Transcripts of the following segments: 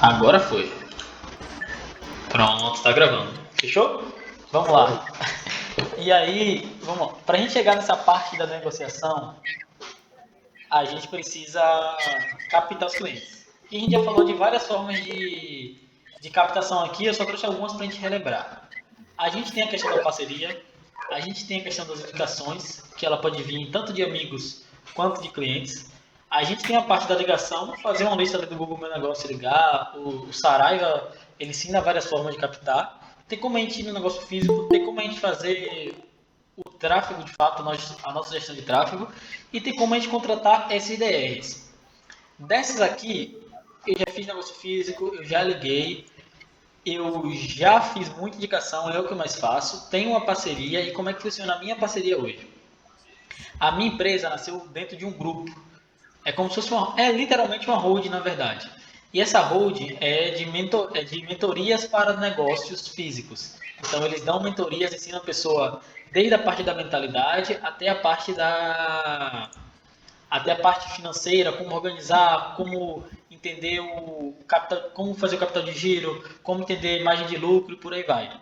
Agora foi. Pronto, tá gravando. Fechou? Vamos lá. E aí, vamos lá. Pra gente chegar nessa parte da negociação, a gente precisa captar os clientes. E a gente já falou de várias formas de captação aqui, eu só trouxe algumas pra gente relembrar. A gente tem a questão da parceria, a gente tem a questão das indicações, que ela pode vir tanto de amigos quanto de clientes. A gente tem a parte da ligação, fazer uma lista do Google Meu Negócio e ligar. O Saraiva, ele ensina várias formas de captar. Tem como a gente ir no negócio físico, tem como a gente fazer o tráfego de fato, a nossa gestão de tráfego, e tem como a gente contratar SDRs. Dessas aqui, eu já fiz negócio físico, eu já liguei, eu já fiz muita indicação, é o que eu mais faço. Tenho uma parceria e como é que funciona a minha parceria hoje? A minha empresa nasceu dentro de um grupo. É como se fosse é literalmente uma hold, na verdade. E essa hold é de mentorias para negócios físicos. Então eles dão mentorias, ensinam a pessoa desde a parte da mentalidade até a parte financeira, como organizar, como entender o capital, como fazer o capital de giro, como entender a imagem de lucro e por aí vai.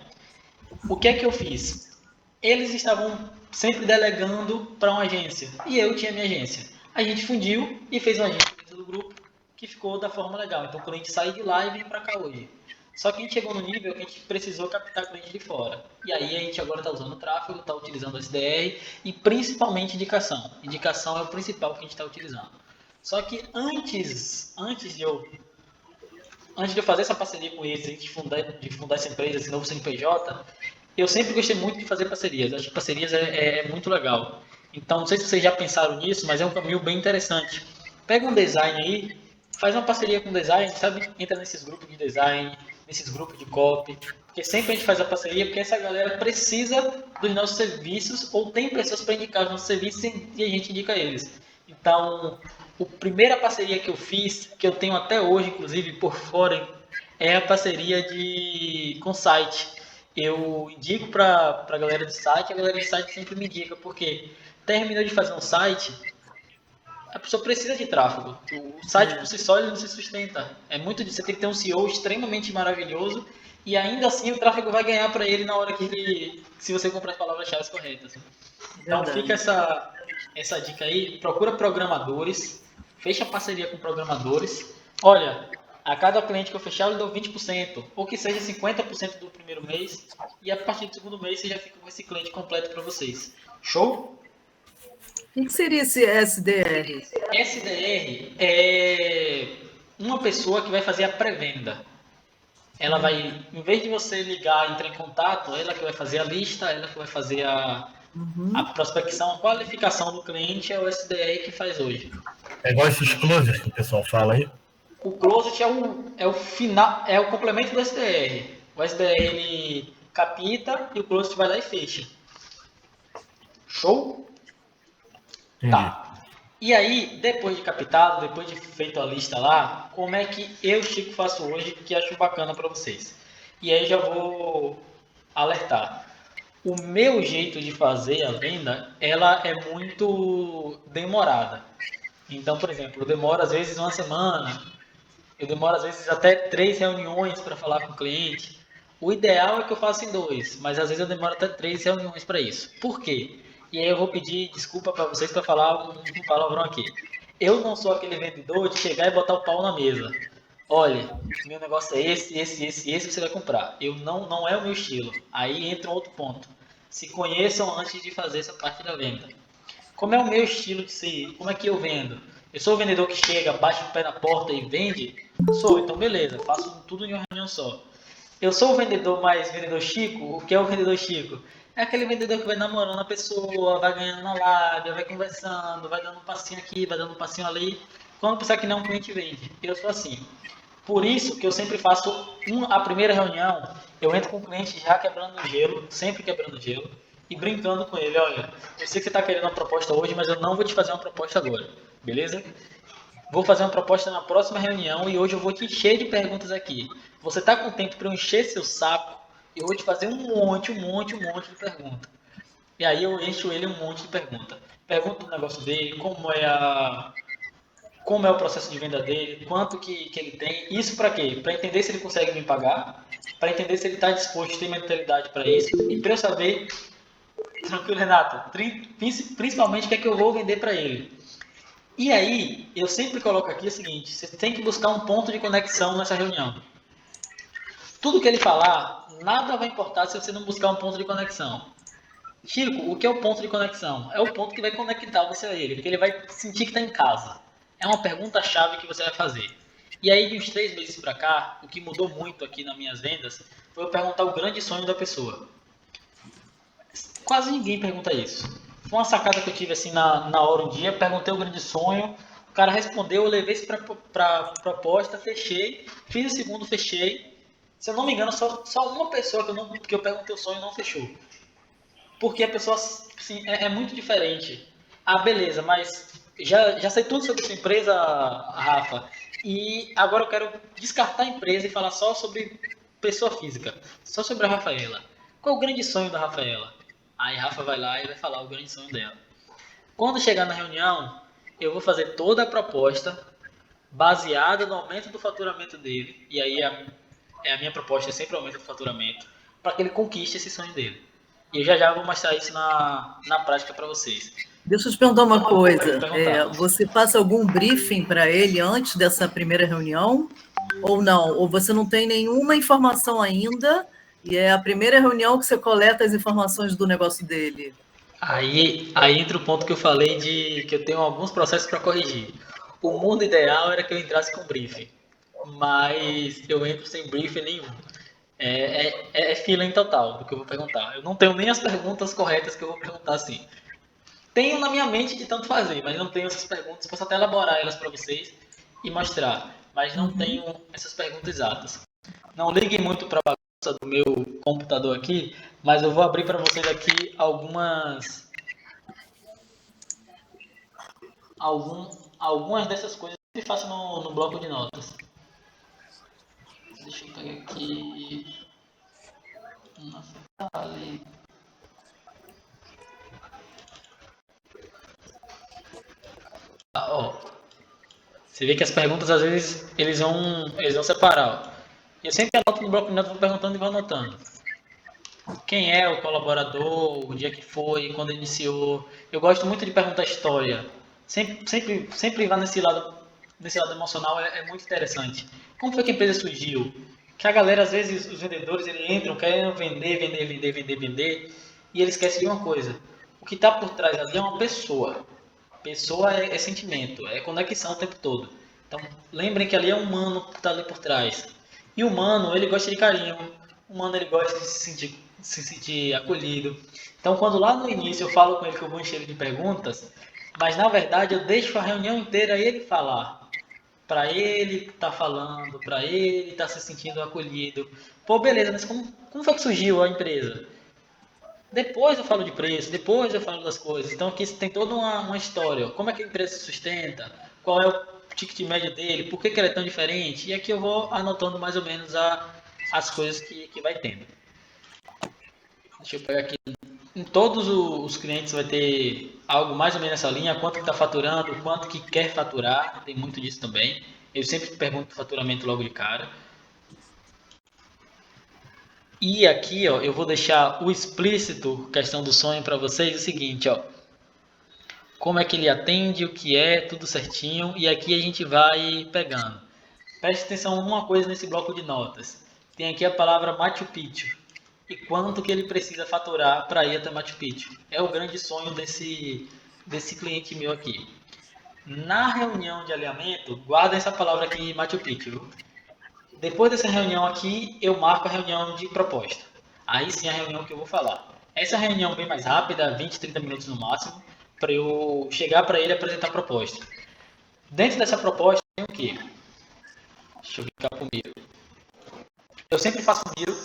O que é que eu fiz? Eles estavam sempre delegando para uma agência e eu tinha minha agência. A gente fundiu e fez uma agência dentro do grupo que ficou da forma legal. Então o cliente saiu de lá e vem para cá hoje. Só que a gente chegou no nível que a gente precisou captar cliente de fora. E aí a gente agora está usando tráfego, está utilizando o SDR e principalmente indicação. Indicação é o principal que a gente está utilizando. Só que antes de eu fazer essa parceria com eles, de fundar essa empresa, esse novo CNPJ, eu sempre gostei muito de fazer parcerias. Acho que parcerias é muito legal. Então, não sei se vocês já pensaram nisso, mas é um caminho bem interessante. Pega um design aí, faz uma parceria com design, sabe? Entra nesses grupos de design, nesses grupos de copy. Porque sempre a gente faz a parceria, porque essa galera precisa dos nossos serviços ou tem pessoas para indicar os nossos serviços e a gente indica eles. Então, a primeira parceria que eu fiz, que eu tenho até hoje, inclusive por fora, é a parceria com site. Eu indico para a galera do site, a galera do site sempre me indica, porque terminou de fazer um site, a pessoa precisa de tráfego. O site por si só ele não se sustenta. Você tem que ter um CEO extremamente maravilhoso e ainda assim o tráfego vai ganhar para ele na hora se você comprar as palavras-chave corretas. Então fica Verdade. essa dica aí, procura programadores, fecha parceria com programadores. Olha, a cada cliente que eu fechar eu dou 20%, ou que seja 50% do primeiro mês, e a partir do segundo mês você já fica com esse cliente completo para vocês. Show? O que seria esse SDR? SDR é uma pessoa que vai fazer a pré-venda. Ela vai, em vez de você ligar e entrar em contato, ela que vai fazer a lista, ela que vai fazer a prospecção, a qualificação do cliente é o SDR que faz hoje. É igual esses closers que o pessoal fala aí. O closet é o final, é o complemento do SDR. O SDR ele capta e o closet vai lá e fecha. Show? Entendi. Tá. E aí, depois de captado, depois de feito a lista lá, como é que eu, Chico, faço hoje que acho bacana para vocês? E aí já vou alertar. O meu jeito de fazer a venda, ela é muito demorada. Então, por exemplo, eu demoro às vezes uma semana, eu demoro às vezes até 3 reuniões para falar com o cliente. O ideal é que eu faça em 2, mas às vezes eu demoro até 3 reuniões para isso. Por quê? E aí eu vou pedir desculpa para vocês para falar um palavrão aqui. Eu não sou aquele vendedor de chegar e botar o pau na mesa. Olha, meu negócio é esse, você vai comprar. Não é o meu estilo. Aí entra um outro ponto. Se conheçam antes de fazer essa parte da venda. Como é o meu estilo de ser? Como é que eu vendo? Eu sou o vendedor que chega, bate o pé na porta e vende? Sou, então beleza, faço tudo em uma reunião só. Eu sou o vendedor mais vendedor Chico? O que é o vendedor Chico? É aquele vendedor que vai namorando a pessoa, vai ganhando na lábia, vai conversando, vai dando um passinho aqui, vai dando um passinho ali. Quando pensar que não, o cliente vende. Eu sou assim. Por isso que eu sempre faço a primeira reunião, eu entro com o cliente já quebrando o gelo, sempre quebrando o gelo, e brincando com ele, olha, eu sei que você está querendo uma proposta hoje, mas eu não vou te fazer uma proposta agora, beleza? Vou fazer uma proposta na próxima reunião e hoje eu vou te encher de perguntas aqui. Você está com tempo para eu encher seu saco? Eu vou te fazer um monte de perguntas. E aí eu encho ele um monte de perguntas. Pergunto o negócio dele, como é como é o processo de venda dele, quanto que ele tem. Isso para quê? Para entender se ele consegue me pagar, para entender se ele está disposto, tem mentalidade para isso, e para eu saber, tranquilo, Renato, principalmente o que é que eu vou vender para ele. E aí, eu sempre coloco aqui o seguinte, você tem que buscar um ponto de conexão nessa reunião. Tudo que ele falar, nada vai importar se você não buscar um ponto de conexão. Chico, o que é o ponto de conexão? É o ponto que vai conectar você a ele, porque ele vai sentir que está em casa. É uma pergunta-chave que você vai fazer. E aí, de uns 3 meses para cá, o que mudou muito aqui nas minhas vendas foi eu perguntar o grande sonho da pessoa. Quase ninguém pergunta isso. Foi uma sacada que eu tive assim na hora um dia, perguntei o grande sonho, o cara respondeu, eu levei isso para proposta, fechei, fiz o segundo, fechei. Se eu não me engano, só uma pessoa que eu perguntei o sonho não fechou. Porque a pessoa assim, é muito diferente. Ah, beleza, mas já sei tudo sobre sua empresa, Rafa. E agora eu quero descartar a empresa e falar só sobre pessoa física. Só sobre a Rafaela. Qual é o grande sonho da Rafaela? Aí Rafa vai lá e vai falar o grande sonho dela. Quando chegar na reunião, eu vou fazer toda a proposta baseada no aumento do faturamento dele. E aí a minha proposta é sempre o aumento do faturamento, para que ele conquiste esse sonho dele. E eu já vou mostrar isso na prática para vocês. Deixa eu te perguntar uma coisa. Você passa algum briefing para ele antes dessa primeira reunião? Ou não? Ou você não tem nenhuma informação ainda e é a primeira reunião que você coleta as informações do negócio dele? Aí entra o ponto que eu falei de que eu tenho alguns processos para corrigir. O mundo ideal era que eu entrasse com briefing, mas eu entro sem briefing nenhum. É feeling total do que eu vou perguntar. Eu não tenho nem as perguntas corretas que eu vou perguntar assim. Tenho na minha mente de tanto fazer, mas não tenho essas perguntas. Posso até elaborar elas para vocês e mostrar, mas não tenho essas perguntas exatas. Não liguem muito para a bagunça do meu computador aqui, mas eu vou abrir para vocês aqui algumas dessas coisas que eu faço no bloco de notas. Deixa eu pegar aqui. Nossa, tá ali. Ó, você vê que as perguntas às vezes eles vão separar. Ó. Eu sempre anoto no bloco de notas, vou perguntando e vou anotando. Quem é o colaborador, o dia que foi, quando iniciou. Eu gosto muito de perguntar história. Sempre vai nesse lado emocional, é muito interessante. Como foi que a empresa surgiu? Que a galera, às vezes, os vendedores, eles entram querendo vender, e eles esquecem de uma coisa. O que está por trás ali é uma pessoa. Pessoa é sentimento, é conexão o tempo todo. Então, lembrem que ali é um humano que está ali por trás. E o humano, ele gosta de carinho. O humano, ele gosta de se sentir acolhido. Então, quando lá no início eu falo com ele que eu vou encher ele de perguntas, mas na verdade eu deixo a reunião inteira ele falar. Para ele estar falando, para ele estar se sentindo acolhido. Pô, beleza, mas como foi que surgiu a empresa? Depois eu falo de preço, depois eu falo das coisas. Então aqui tem toda uma história. Como é que a empresa se sustenta? Qual é o ticket médio dele? Por que ela é tão diferente? E aqui eu vou anotando mais ou menos as coisas que vai tendo. Deixa eu pegar aqui. Em todos os clientes vai ter algo mais ou menos nessa linha. Quanto que está faturando, quanto que quer faturar. Tem muito disso também. Eu sempre pergunto o faturamento logo de cara. E aqui, ó, eu vou deixar o explícito, questão do sonho, para vocês, o seguinte, ó. Como é que ele atende, o que é, tudo certinho. E aqui a gente vai pegando. Preste atenção numa coisa nesse bloco de notas. Tem aqui a palavra Machu Picchu. E quanto que ele precisa faturar para ir até Machu Picchu. É o grande sonho desse cliente meu aqui. Na reunião de alinhamento, guarda essa palavra aqui, Machu Picchu, viu? Depois dessa reunião aqui, eu marco a reunião de proposta. Aí sim é a reunião que eu vou falar. Essa reunião é bem mais rápida, 20, 30 minutos no máximo, para eu chegar para ele e apresentar a proposta. Dentro dessa proposta tem o quê? Deixa eu clicar com o Miro. Eu sempre faço um Miro.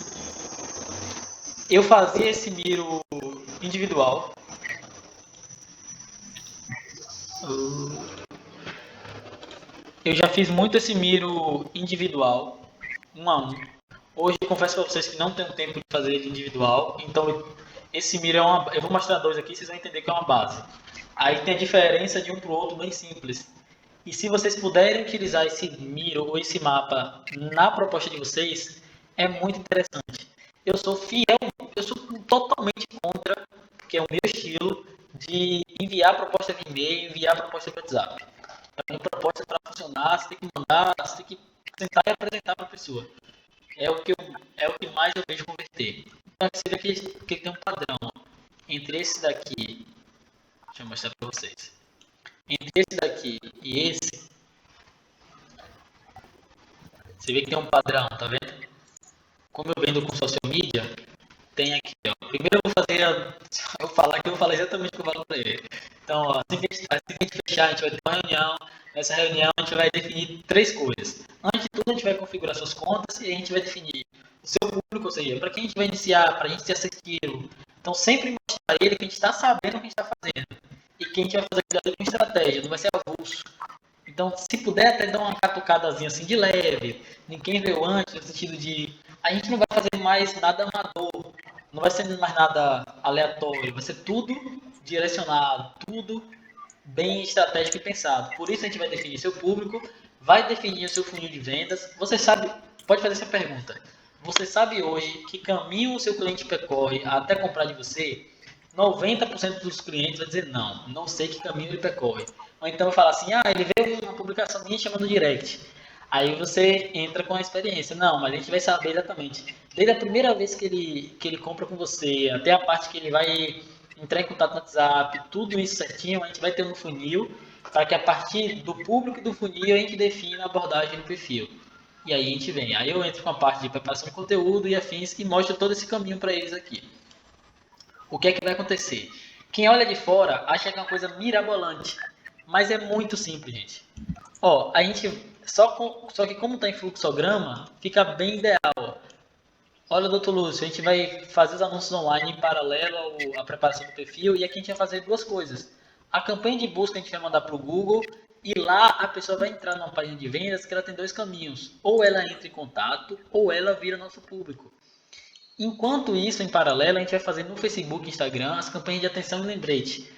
Eu fazia esse Miro individual. Eu já fiz muito esse Miro individual, 1 a 1. Hoje eu confesso para vocês que não tenho tempo de fazer ele individual, então esse Miro é uma... Eu vou mostrar dois aqui, vocês vão entender que é uma base. Aí tem a diferença de um para o outro bem simples. E se vocês puderem utilizar esse Miro ou esse mapa na proposta de vocês, é muito interessante. Eu sou totalmente contra, porque é o meu estilo, de enviar proposta de e-mail, enviar proposta de WhatsApp. Para mim, proposta para funcionar, você tem que mandar, você tem que sentar e apresentar para a pessoa. É o que mais eu vejo converter. Então, você vê que tem um padrão entre esse daqui. Deixa eu mostrar para vocês. Entre esse daqui e esse, você vê que tem um padrão, tá vendo? Como eu vendo com social media, tem aqui, ó. Primeiro eu vou falar que eu vou falar exatamente o que eu falo para ele. Então, ó, assim que a gente fechar, a gente vai ter uma reunião. Nessa reunião a gente vai definir 3 coisas. Antes de tudo, a gente vai configurar suas contas e a gente vai definir o seu público, ou seja, para quem a gente vai iniciar, para a gente ser assertivo. Então, sempre mostrar para ele que a gente está sabendo o que a gente está fazendo. E que a gente vai fazer aquilo com estratégia, não vai ser avulso. Então, se puder até dar uma catucadazinha assim de leve, ninguém veio antes, no sentido de a gente não vai fazer mais nada amador, não vai ser mais nada aleatório, vai ser tudo direcionado, tudo bem estratégico e pensado. Por isso a gente vai definir seu público, vai definir o seu funil de vendas. Você sabe, pode fazer essa pergunta. Você sabe hoje que caminho o seu cliente percorre até comprar de você? 90% dos clientes vai dizer não sei que caminho ele percorre. Ou então vai falar assim, ele vê uma publicação minha chamando direct. Aí você entra com a experiência. Não, mas a gente vai saber exatamente. Desde a primeira vez que ele compra com você, até a parte que ele vai entrar em contato no WhatsApp, tudo isso certinho, a gente vai ter um funil, para que a partir do público e do funil a gente defina a abordagem do perfil. E aí a gente vem. Aí eu entro com a parte de preparação de conteúdo e afins e mostro todo esse caminho para eles aqui. O que é que vai acontecer? Quem olha de fora acha que é uma coisa mirabolante, mas é muito simples, gente. Ó, a gente só que como está em fluxograma, fica bem ideal. Olha, doutor Lúcio, a gente vai fazer os anúncios online em paralelo à preparação do perfil e aqui a gente vai fazer 2 coisas. A campanha de busca a gente vai mandar para o Google e lá a pessoa vai entrar numa página de vendas que ela tem 2 caminhos. Ou ela entra em contato ou ela vira nosso público. Enquanto isso, em paralelo, a gente vai fazer no Facebook e Instagram as campanhas de atenção e lembrete.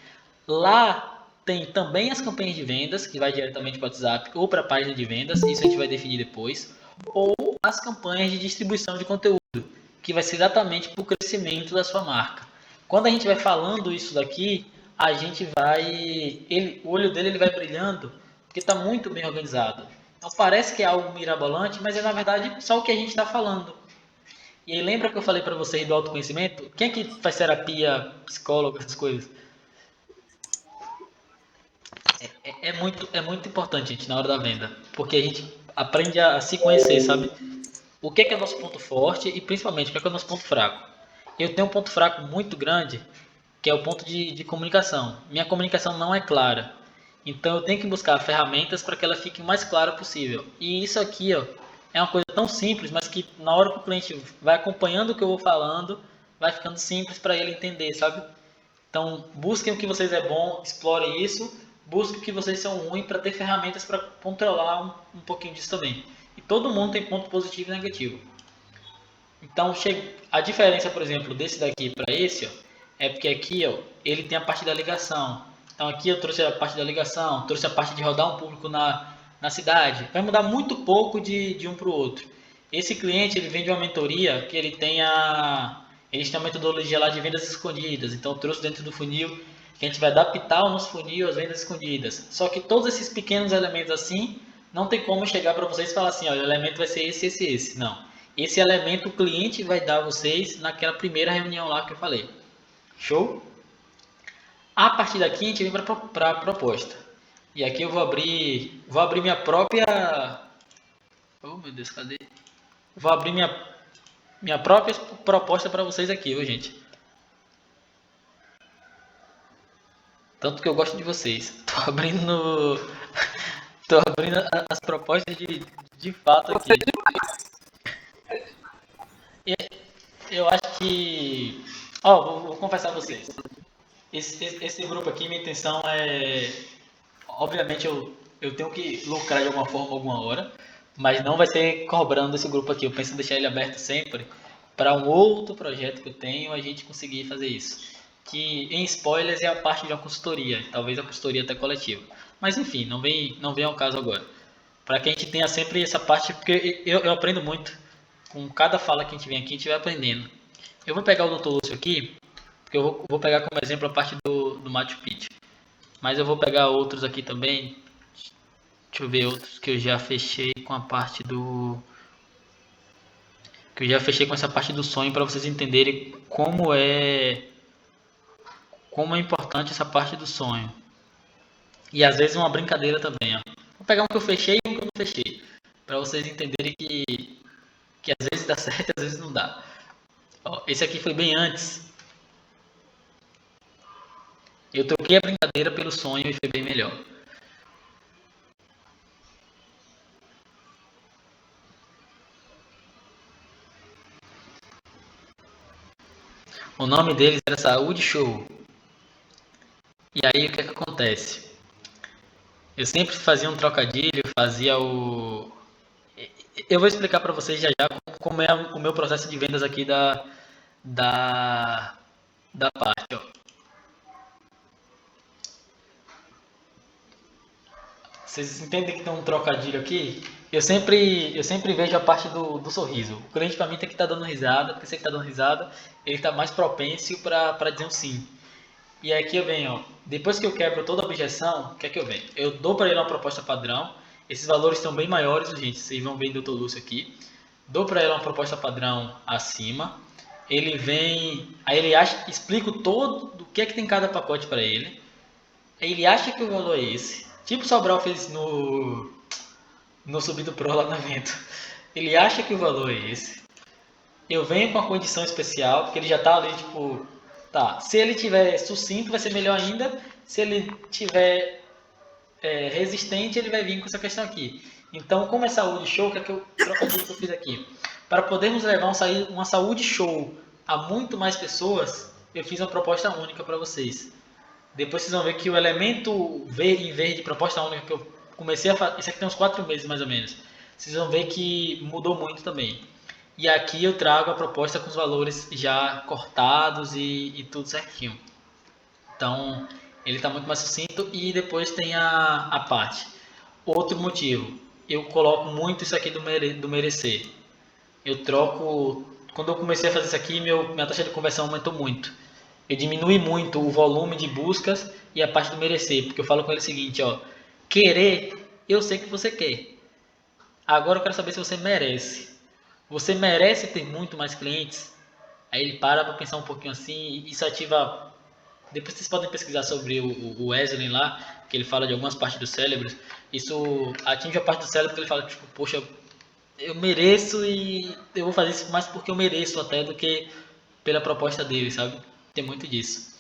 Lá tem também as campanhas de vendas, que vai diretamente para o WhatsApp ou para a página de vendas, isso a gente vai definir depois. Ou as campanhas de distribuição de conteúdo, que vai ser exatamente para o crescimento da sua marca. Quando a gente vai falando isso daqui, a gente vai... o olho dele ele vai brilhando, porque está muito bem organizado. Então parece que é algo mirabolante, mas é na verdade só o que a gente está falando. E aí lembra que eu falei para vocês do autoconhecimento? Quem é que faz terapia, psicólogo, essas coisas? É muito importante, gente, na hora da venda. Porque a gente aprende a se conhecer, sabe? O que é o nosso ponto forte e principalmente o que é o nosso ponto fraco. Eu tenho um ponto fraco muito grande, que é o ponto de comunicação. Minha comunicação não é clara. Então eu tenho que buscar ferramentas para que ela fique o mais clara possível. E isso aqui, ó, é uma coisa tão simples, mas que na hora que o cliente vai acompanhando o que eu vou falando, vai ficando simples para ele entender, sabe? Então, busquem o que vocês é bom, explorem isso, busquem o que vocês são ruins para ter ferramentas para controlar um pouquinho disso também. E todo mundo tem ponto positivo e negativo. Então, a diferença, por exemplo, desse daqui para esse, ó, é porque aqui, ó, ele tem a parte da ligação. Então, aqui eu trouxe a parte da ligação, trouxe a parte de rodar um público na cidade. Vai mudar muito pouco de um para o outro. Esse cliente, ele vende uma mentoria que eles têm a metodologia lá de vendas escondidas. Então, eu trouxe dentro do funil que a gente vai adaptar o nosso funil às vendas escondidas. Só que todos esses pequenos elementos assim, não tem como chegar para vocês e falar assim, ó, o elemento vai ser esse, esse, esse. Não. Esse elemento o cliente vai dar a vocês naquela primeira reunião lá que eu falei. Show? A partir daqui a gente vem para a proposta. E aqui eu vou abrir minha própria... Oh, meu Deus, cadê? Vou abrir minha própria proposta para vocês aqui, viu, gente? Tanto que eu gosto de vocês. Tô abrindo as propostas de fato aqui. Eu acho que... vou confessar a vocês. Esse grupo aqui, minha intenção é... Obviamente eu tenho que lucrar de alguma forma, alguma hora, mas não vai ser cobrando esse grupo aqui. Eu penso em deixar ele aberto sempre para um outro projeto que eu tenho, a gente conseguir fazer isso. Que em spoilers é a parte de uma consultoria, talvez a consultoria até coletiva. Mas enfim, não vem ao caso agora. Para que a gente tenha sempre essa parte, porque eu aprendo muito. Com cada fala que a gente vem aqui, a gente vai aprendendo. Eu vou pegar o Dr. Lúcio aqui, porque eu vou pegar como exemplo a parte do Machu Picchu. Mas eu vou pegar outros aqui também. Deixa eu ver outros que eu já fechei com a parte do... Que eu já fechei com essa parte do sonho para vocês entenderem como é importante essa parte do sonho. E às vezes uma brincadeira também, ó. Vou pegar um que eu fechei e um que eu não fechei, para vocês entenderem que às vezes dá certo e às vezes não dá. Ó, esse aqui foi bem antes. Eu troquei a brincadeira pelo sonho e foi bem melhor. O nome deles era Saúde Show. E aí o que é que acontece? Eu sempre fazia um trocadilho, fazia o... Eu vou explicar para vocês já como é o meu processo de vendas aqui da parte, ó. Vocês entendem que tem um trocadilho aqui? Eu sempre vejo a parte do sorriso. O cliente para mim tem que estar dando risada, porque se ele está dando risada, ele está mais propenso para dizer um sim. E aqui eu venho, ó, depois que eu quebro toda a objeção, o que é que eu venho? Eu dou para ele uma proposta padrão, esses valores estão bem maiores, gente, vocês vão ver do Dr. Lúcio aqui. Dou para ele uma proposta padrão acima, ele vem, aí ele acha, explico todo o que é que tem cada pacote para ele, aí ele acha que o valor é esse, tipo o Sobral fez no Subido Pro lá no evento, ele acha que o valor é esse, eu venho com a condição especial, porque ele já tá ali, tipo, tá, se ele tiver sucinto vai ser melhor ainda, se ele tiver resistente, ele vai vir com essa questão aqui. Então, como é saúde show, que é que eu fiz aqui? Para podermos levar uma saúde show a muito mais pessoas, eu fiz uma proposta única para vocês. Depois vocês vão ver que o elemento em verde, proposta única, que eu comecei a fazer, isso aqui tem uns 4 meses mais ou menos, vocês vão ver que mudou muito também. E aqui eu trago a proposta com os valores já cortados e tudo certinho. Então, ele está muito mais sucinto e depois tem a parte. Outro motivo, eu coloco muito isso aqui do merecer. Eu troco, quando eu comecei a fazer isso aqui, minha taxa de conversão aumentou muito. Eu diminui muito o volume de buscas e a parte do merecer, porque eu falo com ele o seguinte, ó, querer, eu sei que você quer. Agora eu quero saber se você merece. Você merece ter muito mais clientes? Aí ele para pensar um pouquinho assim, e isso ativa. Depois vocês podem pesquisar sobre o Wesley lá, que ele fala de algumas partes do cérebro. Isso atinge a parte do cérebro que ele fala, tipo, poxa, eu mereço e eu vou fazer isso mais porque eu mereço até do que pela proposta dele, sabe? Tem muito disso.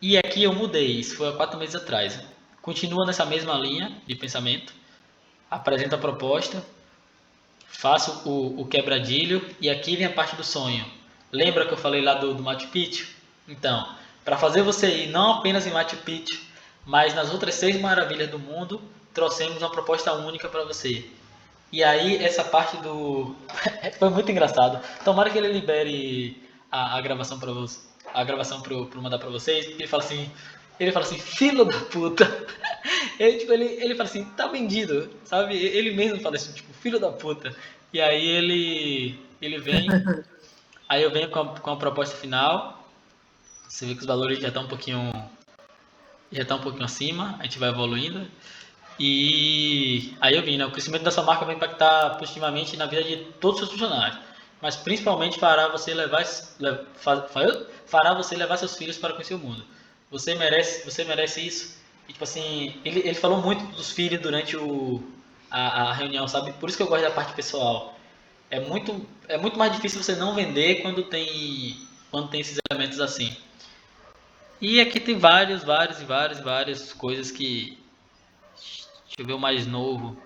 E aqui eu mudei, isso foi há 4 meses atrás. Continua nessa mesma linha de pensamento, apresento a proposta, faço o quebradilho e aqui vem a parte do sonho. Lembra que eu falei lá do Machu Picchu? Então, para fazer você ir não apenas em Machu Picchu, mas nas outras 6 maravilhas do mundo, trouxemos uma proposta única para você. E aí essa parte do... foi muito engraçado. Tomara que ele libere a gravação para você, a gravação para eu mandar para vocês. Ele fala assim, filho da puta. Ele fala assim, tá vendido, sabe? Ele mesmo fala assim, tipo, filho da puta. E aí ele vem, aí eu venho com a proposta final. Você vê que os valores já estão um pouquinho acima, a gente vai evoluindo. E aí eu vi, né? O crescimento da sua marca vai impactar positivamente na vida de todos os seus funcionários, mas principalmente fará você levar seus filhos para conhecer o mundo. Você merece isso. E, tipo assim, ele falou muito dos filhos durante a reunião, sabe? Por isso que eu gosto da parte pessoal. É muito mais difícil você não vender quando tem esses elementos assim. E aqui tem várias coisas que... Deixa eu ver o mais novo.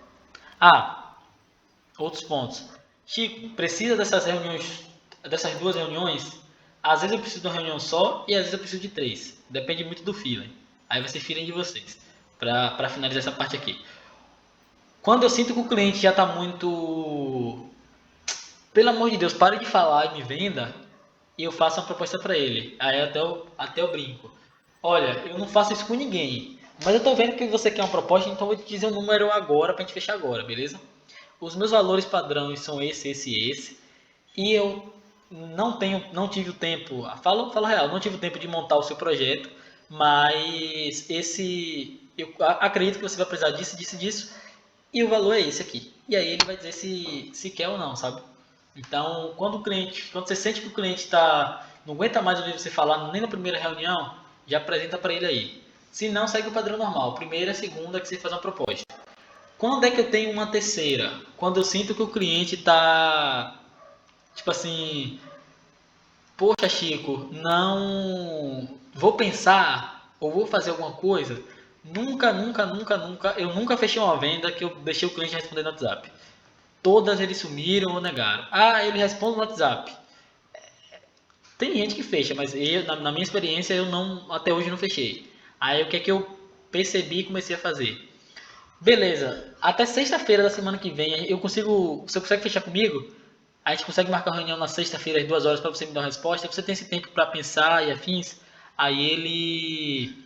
Outros pontos. Chico, precisa dessas reuniões, dessas 2 reuniões? Às vezes eu preciso de uma reunião só e às vezes eu preciso de 3. Depende muito do feeling. Aí vai ser feeling de vocês. Para finalizar essa parte aqui. Quando eu sinto que o cliente já está muito... Pelo amor de Deus, pare de falar e me venda. E eu faço uma proposta para ele. Aí até eu brinco. Olha, eu não faço isso com ninguém. Mas eu tô vendo que você quer uma proposta, então eu vou te dizer um número agora pra gente fechar agora, beleza? Os meus valores padrões são esse. E eu não tive o tempo, fala real, não tive o tempo de montar o seu projeto, mas eu acredito que você vai precisar disso, e o valor é esse aqui. E aí ele vai dizer se quer ou não, sabe? Então, quando você sente que o cliente não aguenta mais ouvir você falar nem na primeira reunião, já apresenta para ele aí. Se não, segue o padrão normal, primeira, segunda que você faz uma proposta. Quando é que eu tenho uma terceira? Quando eu sinto que o cliente tá, tipo assim, poxa, Chico, não vou pensar ou vou fazer alguma coisa. Eu nunca fechei uma venda que eu deixei o cliente responder no WhatsApp. Todas eles sumiram ou negaram. Ah, ele responde no WhatsApp. Tem gente que fecha, mas na minha experiência, eu não, até hoje não fechei. Aí o que é que eu percebi e comecei a fazer? Beleza, até sexta-feira da semana que vem, você consegue fechar comigo? A gente consegue marcar uma reunião na sexta-feira às 2 horas para você me dar uma resposta. Você tem esse tempo para pensar e afins. Aí ele,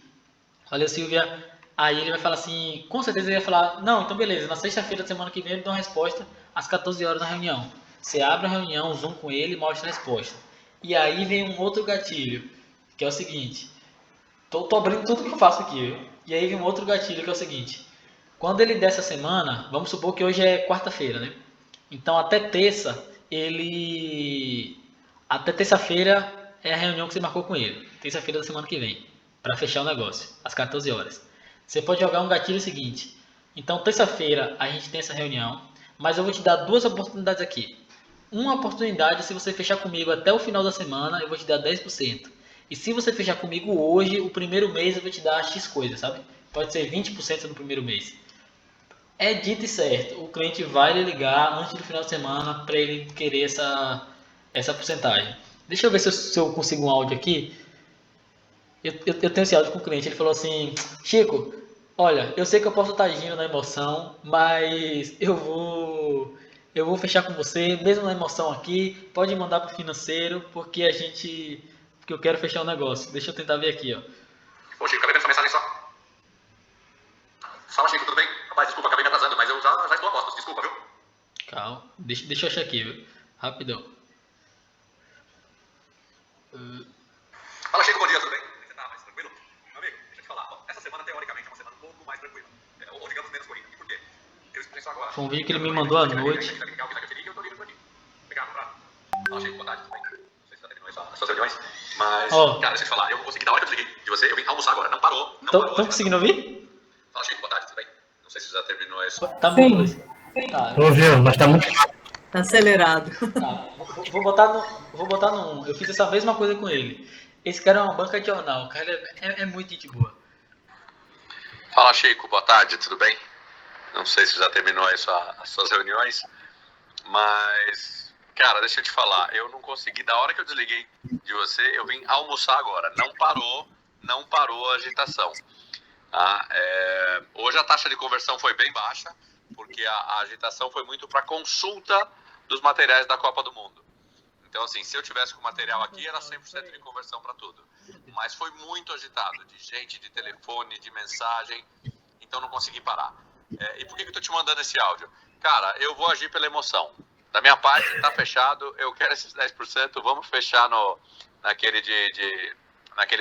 valeu Silvia. Aí ele vai falar assim, com certeza ele vai falar, não, então beleza, na sexta-feira da semana que vem eu dou uma resposta às 14 horas na reunião. Você abre a reunião, zoom com ele e mostra a resposta. E aí vem um outro gatilho, que é o seguinte, tô abrindo tudo que eu faço aqui, viu? E aí vem um outro gatilho que é o seguinte, quando ele der essa semana, vamos supor que hoje é quarta-feira, né? Então até até terça-feira é a reunião que você marcou com ele. Terça-feira da semana que vem, para fechar o negócio, às 14 horas. Você pode jogar um gatilho seguinte. Então terça-feira a gente tem essa reunião, mas eu vou te dar duas oportunidades aqui. Uma oportunidade, se você fechar comigo até o final da semana, eu vou te dar 10%. E se você fechar comigo hoje, o primeiro mês eu vou te dar X coisa, sabe? Pode ser 20% no primeiro mês. É dito e certo, o cliente vai lhe ligar antes do final de semana para ele querer essa porcentagem. Deixa eu ver se eu consigo um áudio aqui. Eu tenho esse áudio com o cliente, ele falou assim, Chico, olha, eu sei que eu posso estar agindo na emoção, mas eu vou fechar com você, mesmo na emoção aqui, pode mandar para o financeiro, porque eu quero fechar o negócio. Deixa eu tentar ver aqui, ó. Ô Chico, acabei de sua mensagem só. Fala Chico, tudo bem? Rapaz, desculpa, acabei me atrasando, mas eu já estou a postos, desculpa, viu? Calma, deixa eu achar aqui, viu? Rapidão. Fala Chico, bom dia, tudo bem? Como você tá? Mais tranquilo? Meu amigo, deixa eu te falar, ó, essa semana teoricamente é uma semana um pouco mais tranquila, ou digamos menos corrida. E por quê? Eu expliquei isso agora. Foi um vídeo que ele me mandou à noite. Obrigado, Prato. Fala Chico, boa tarde, tudo bem? Não sei se já terminou as suas reuniões, mas, cara, deixa eu te falar, eu vou conseguir, da hora que eu desliguei de você, eu vim almoçar agora, não parou. Estão conseguindo ouvir? Fala Chico, boa tarde, tudo bem? Não sei se já terminou isso. Tá muito. Tá. Tô ouvindo, mas tá muito. Tá acelerado. Tá. Vou botar no. Eu fiz essa mesma coisa com ele. Esse cara é uma banca de jornal, o cara é muito gente boa. Fala Chico, boa tarde, tudo bem? Não sei se já terminou aí as suas reuniões, mas, cara, deixa eu te falar, eu não consegui, da hora que eu desliguei de você, eu vim almoçar agora, não parou a agitação. Tá? Hoje a taxa de conversão foi bem baixa, porque a agitação foi muito para consulta dos materiais da Copa do Mundo. Então, assim, se eu tivesse com o material aqui, era 100% de conversão para tudo. Mas foi muito agitado, de gente, de telefone, de mensagem, então não consegui parar. E por que eu tô te mandando esse áudio? Cara, eu vou agir pela emoção. Da minha parte, tá fechado, eu quero esses 10%, vamos fechar naquele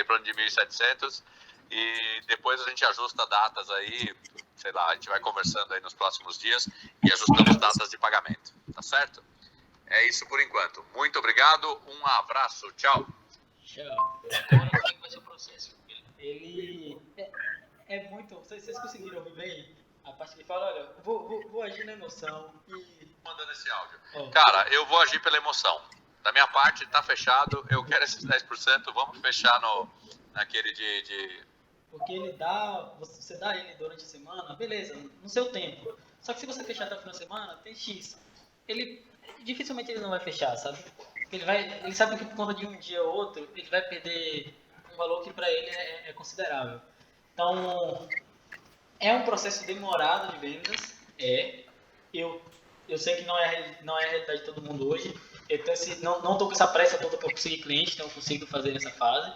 plano de 1.700 e depois a gente ajusta datas aí, sei lá, a gente vai conversando aí nos próximos dias e ajustamos datas de pagamento, tá certo? É isso por enquanto. Muito obrigado, um abraço, tchau. Tchau. Agora como é que vai ser o processo? Ele é muito. Vocês conseguiram ouvir bem? A parte que ele fala, olha, vou agir na emoção e. Mandando esse áudio. Cara, eu vou agir pela emoção. Da minha parte, tá fechado, eu quero esses 10%, vamos fechar naquele de... Porque você dá ele durante a semana, beleza, no seu tempo. Só que se você fechar até o final da semana, tem X. Dificilmente ele não vai fechar, sabe? Ele sabe que por conta de um dia ou outro, ele vai perder um valor que para ele é considerável. Então, é um processo demorado de vendas, eu sei que não é a realidade de todo mundo hoje. Eu não estou com essa pressa toda para conseguir cliente, então eu consigo fazer nessa fase.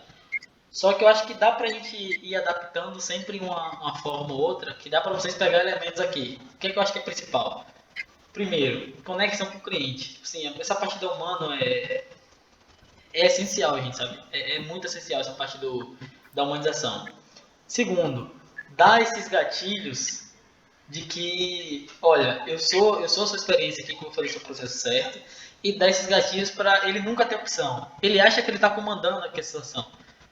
Só que eu acho que dá pra gente ir adaptando sempre uma forma ou outra, que dá pra vocês pegar elementos aqui. O que é que eu acho que é principal? Primeiro, conexão com o cliente. Sim, essa parte do humano é essencial, gente, sabe? É muito essencial essa parte da humanização. Segundo, dar esses gatilhos de que, olha, eu sou a sua experiência aqui, que eu vou fazer o seu processo certo, e dar esses gatilhos para ele nunca ter opção. Ele acha que ele está comandando aquela situação,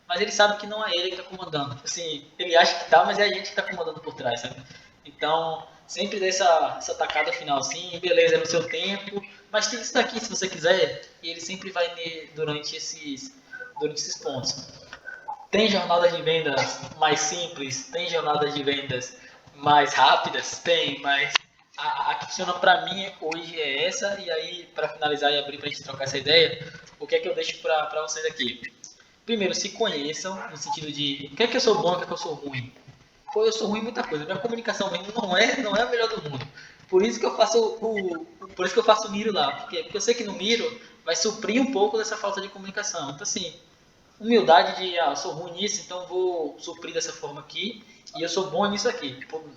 mas ele sabe que não é ele que está comandando. Assim, ele acha que tá, mas é a gente que está comandando por trás, sabe? Então, sempre dê essa tacada final assim, beleza, é no seu tempo, mas tem isso daqui se você quiser, e ele sempre vai durante esses pontos. Tem jornadas de vendas mais simples, tem jornadas de vendas mais rápidas, tem, mas a que funciona para mim hoje é essa. E aí, para finalizar e abrir para a gente trocar essa ideia, o que é que eu deixo para vocês aqui? Primeiro, se conheçam, no sentido de o que é que eu sou bom, o que é que eu sou ruim. Pô, eu sou ruim em muita coisa, minha comunicação mesmo não é a melhor do mundo. Por isso que eu faço o Miro lá, porque eu sei que no Miro vai suprir um pouco dessa falta de comunicação. Então, assim, humildade de, eu sou ruim nisso, então vou suprir dessa forma aqui, e eu sou bom nisso aqui. Tipo,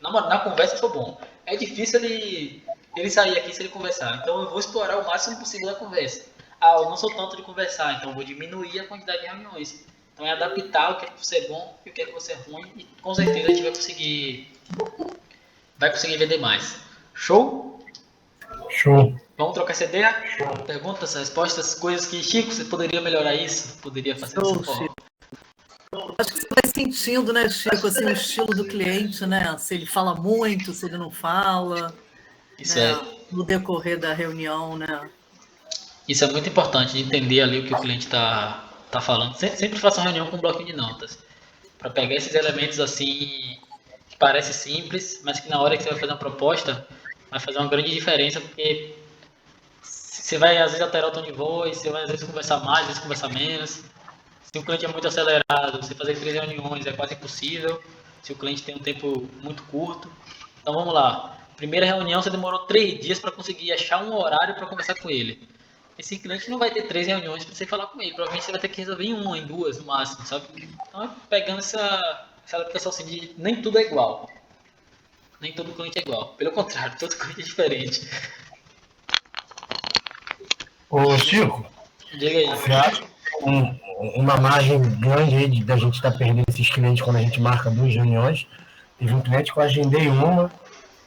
na conversa eu sou bom. É difícil ele sair aqui se ele conversar, então eu vou explorar o máximo possível da conversa. Eu não sou tanto de conversar, então eu vou diminuir a quantidade de reuniões. Então é adaptar o que é que você é bom e o que é que você é ruim, e com certeza a gente vai conseguir vender mais. Show? Show. Vamos trocar essa ideia? Perguntas, respostas, coisas que, Chico, você poderia melhorar isso? Poderia fazer dessa forma? Acho que você vai sentindo, né, Chico, assim, o estilo do cliente, né? Se ele fala muito, se ele não fala. Isso né? No decorrer da reunião, né? Isso é muito importante, de entender ali o que o cliente está falando. Sempre faça uma reunião com um bloquinho de notas, para pegar esses elementos assim, que parece simples, mas que na hora que você vai fazer uma proposta, vai fazer uma grande diferença, porque você vai às vezes alterar o tom de voz, você vai às vezes conversar mais, às vezes conversar menos. Se o cliente é muito acelerado, você fazer 3 reuniões é quase impossível, se o cliente tem um tempo muito curto. Então vamos lá. Primeira reunião, você demorou 3 dias para conseguir achar um horário para conversar com ele. Esse cliente não vai ter 3 reuniões para você falar com ele. Provavelmente você vai ter que resolver em 1, em 2 no máximo, sabe? Então é pegando essa adaptação assim de nem tudo é igual. Nem todo cliente é igual. Pelo contrário, todo cliente é diferente. Ô, Chico, diga aí. Você acha que uma margem grande aí da gente estar perdendo esses clientes quando a gente marca 2 reuniões? Teve um cliente que eu agendei uma,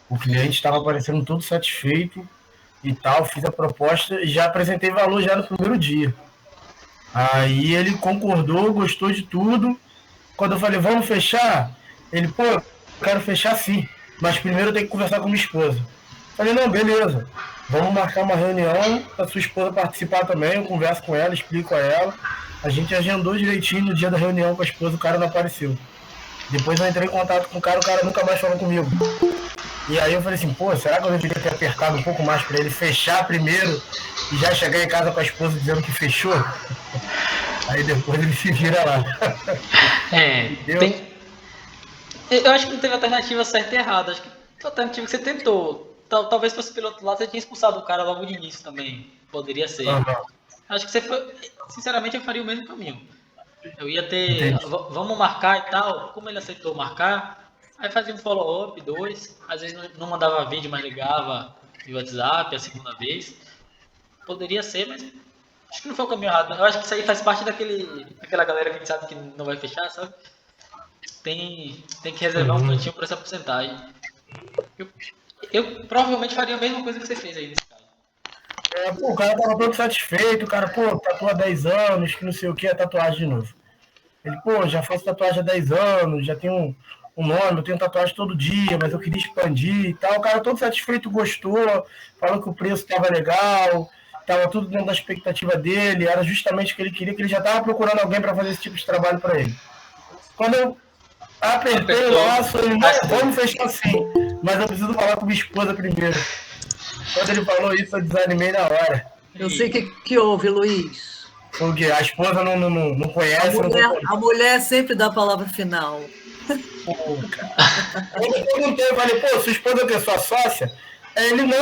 o cliente estava parecendo todo satisfeito e tal, fiz a proposta e já apresentei valor já no primeiro dia. Aí ele concordou, gostou de tudo. Quando eu falei, vamos fechar? Ele, pô, eu quero fechar sim, mas primeiro eu tenho que conversar com minha esposa. Falei, não, beleza, vamos marcar uma reunião para sua esposa participar também, eu converso com ela, explico a ela. A gente agendou direitinho no dia da reunião com a esposa, o cara não apareceu. Depois eu entrei em contato com o cara nunca mais falou comigo. E aí eu falei assim, pô, será que eu deveria ter apertado um pouco mais para ele fechar primeiro e já chegar em casa com a esposa dizendo que fechou? Aí depois ele se vira lá. Eu acho que não teve alternativa certa e errada. Acho que a alternativa que você tentou. Talvez fosse pelo outro lado, você tinha expulsado o cara logo de início também. Poderia ser. Uhum. Acho que você foi. Sinceramente, eu faria o mesmo caminho. Eu ia ter. Vamos marcar e tal. Como ele aceitou marcar, aí fazia um follow-up, 2. Às vezes não mandava vídeo, mas ligava via WhatsApp a segunda vez. Poderia ser, mas acho que não foi o caminho errado. Eu acho que isso aí faz parte daquela galera que a gente sabe que não vai fechar, sabe? Tem que reservar um cantinho para essa porcentagem. Eu provavelmente faria a mesma coisa que você fez aí nesse caso. O cara tava todo satisfeito, o cara, tatuou há 10 anos, que não sei o que, é tatuagem de novo. Ele, já faço tatuagem há 10 anos, já tenho um nome, eu tenho tatuagem todo dia, mas eu queria expandir e tal. O cara todo satisfeito, gostou, falou que o preço estava legal, estava tudo dentro da expectativa dele, era justamente o que ele queria, que ele já estava procurando alguém para fazer esse tipo de trabalho para ele. Quando eu apertei o laço, ele, vamos fechar assim, mas eu preciso falar com minha esposa primeiro. Quando ele falou isso, eu desanimei na hora. Eu sei o que houve, Luiz. Porque a esposa não conhece. A mulher sempre dá a palavra final. Eu perguntei, eu falei, sua esposa é o quê? Sua sócia? Ele, não.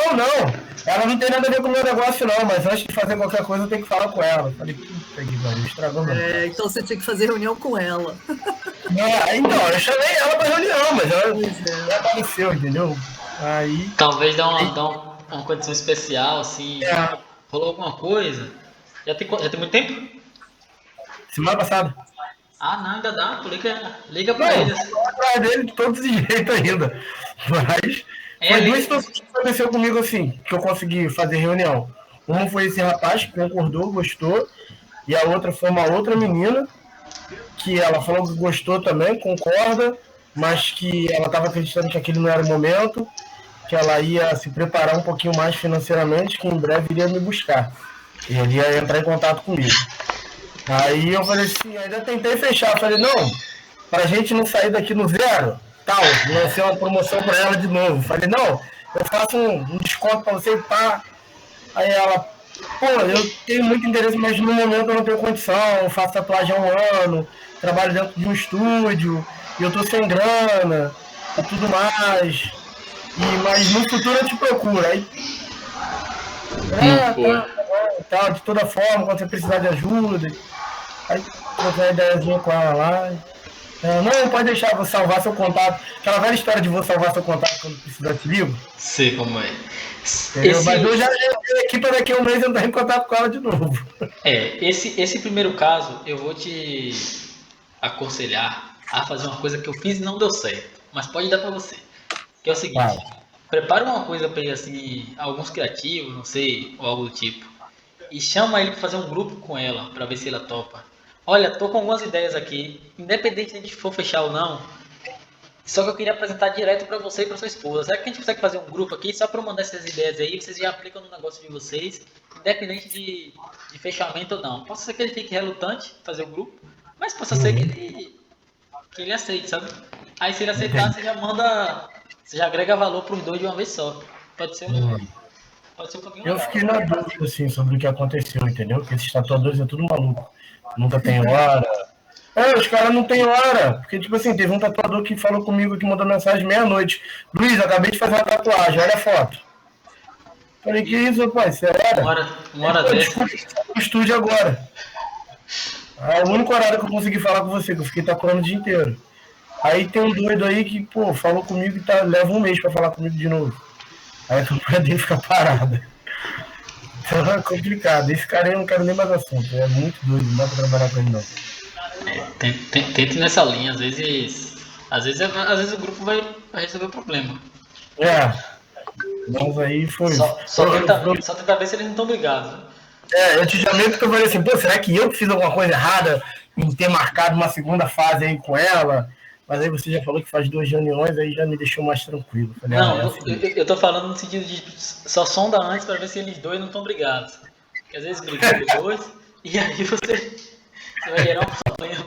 Ela não tem nada a ver com o meu negócio, não, mas antes de fazer qualquer coisa eu tenho que falar com ela. Eu falei, Estragou meu. Então você tinha que fazer reunião com ela. Então, eu chamei ela pra reunião, mas ela não apareceu, entendeu? Aí. Talvez dá uma condição especial, assim. Rolou alguma coisa. Já tem muito tempo? Semana passada. Ah, não, ainda dá. Pô, liga pra eles. Eu tô atrás dele de todos os jeitos ainda. Mas foi duas situações que aconteceu comigo assim, que eu consegui fazer reunião. Uma foi esse rapaz que concordou, gostou, e a outra foi uma outra menina que ela falou que gostou também, concorda, mas que ela estava acreditando que aquele não era o momento, que ela ia se preparar um pouquinho mais financeiramente, que em breve iria me buscar. E ele ia entrar em contato comigo. Aí eu falei assim, ainda tentei fechar, falei, não, pra gente não sair daqui no zero, tal, lancei uma promoção pra ela de novo. Falei, não, eu faço um desconto pra você, pá. Aí ela, pô, eu tenho muito interesse, mas no momento eu não tenho condição, eu faço tatuagem há um ano, trabalho dentro de um estúdio, e eu tô sem grana e tudo mais. Mas no futuro eu te procuro. Aí, tá, de toda forma, quando você precisar de ajuda. Aí troquei uma ideiazinha com ela lá. Não, pode deixar, vou salvar seu contato. Aquela velha história de vou salvar seu contato quando precisar te ligo. Sei como é. Mas eu já venho aqui para daqui a um mês entrar em contato com ela de novo. Esse primeiro caso, eu vou te aconselhar a fazer uma coisa que eu fiz e não deu certo. Mas pode dar para você. Que é o seguinte. Prepara uma coisa para ele, assim, alguns criativos, não sei, ou algo do tipo. E chama ele para fazer um grupo com ela, para ver se ela topa. Olha, tô com algumas ideias aqui, independente de a gente for fechar ou não. Só que eu queria apresentar direto para você e para sua esposa. Será que a gente consegue fazer um grupo aqui só para mandar essas ideias aí? Vocês já aplicam no negócio de vocês, independente de fechamento ou não. Possa ser que ele fique relutante em fazer o grupo, mas possa ser que ele aceite, sabe? Aí se ele aceitar, você já manda, você já agrega valor para os dois de uma vez só. Pode ser um pouquinho. Eu fiquei na dúvida assim, sobre o que aconteceu, entendeu? Porque esses tatuadores é tudo maluco. Nunca tem hora. Os caras não tem hora. Porque, tipo assim, teve um tatuador que falou comigo, que mandou mensagem meia-noite. Luiz, acabei de fazer uma tatuagem, olha a foto. Falei, que isso, rapaz? Sério? Uma hora dessa. No estúdio agora. É o único horário que eu consegui falar com você, que eu fiquei tatuando o dia inteiro. Aí tem um doido aí que, pô, falou comigo e leva um mês pra falar comigo de novo. Aí a campanha dele fica parada. Então é complicado. Esse cara aí eu não quero nem mais assunto. É muito doido, não dá pra trabalhar com ele não. Tente nessa linha, às vezes o grupo vai resolver o problema. Mas aí foi. Só tentar ver se eles não estão brigados. Eu te chamei porque eu falei assim, pô, será que eu fiz alguma coisa errada em ter marcado uma segunda fase aí com ela? Mas aí você já falou que faz 2 reuniões, aí já me deixou mais tranquilo. Falei, eu tô falando no sentido de só sonda antes pra ver se eles dois não estão brigados. Porque às vezes brigam depois, e aí você vai gerar um problema.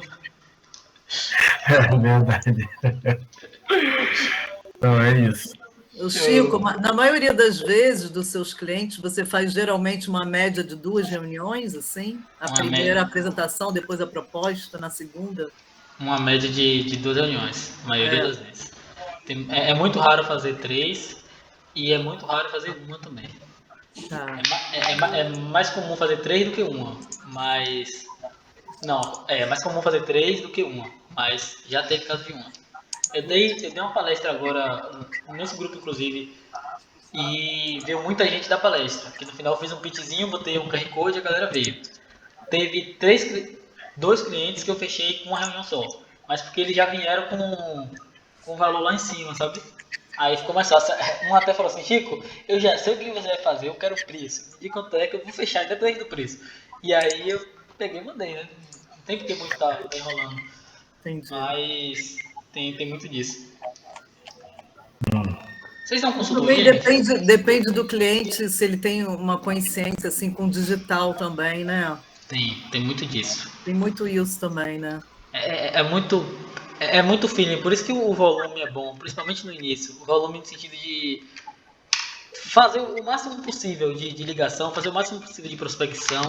É verdade. Então é isso. Chico, na maioria das vezes dos seus clientes, você faz geralmente uma média de 2 reuniões, assim? A primeira apresentação, depois a proposta, na segunda? Uma média de 2 reuniões, a maioria das vezes. É muito raro fazer 3 e é muito raro fazer uma também. Tá. É mais comum fazer 3 do que uma, mas... Não, é mais comum fazer 3 do que uma, mas já teve caso de uma. Eu dei uma palestra agora, nesse grupo inclusive, e veio muita gente da palestra, que no final eu fiz um pitchzinho, botei um QR Code e a galera veio. Teve 2 clientes que eu fechei com uma reunião só, mas porque eles já vieram com o valor lá em cima, sabe? Aí ficou mais fácil. Um até falou assim, Chico, eu já sei o que você vai fazer, eu quero o preço. Me diga quanto é que eu vou fechar, independente do preço. E aí eu peguei e mandei, né? Não tem porque muito tá enrolando. Entendi. Mas tem muito disso. Vocês dão consultoria? Também depende do cliente, se ele tem uma consciência assim com digital também, né? Tem muito disso. Tem muito isso também, né? É muito feeling, por isso que o volume é bom, principalmente no início. O volume no sentido de fazer o máximo possível de ligação, fazer o máximo possível de prospecção,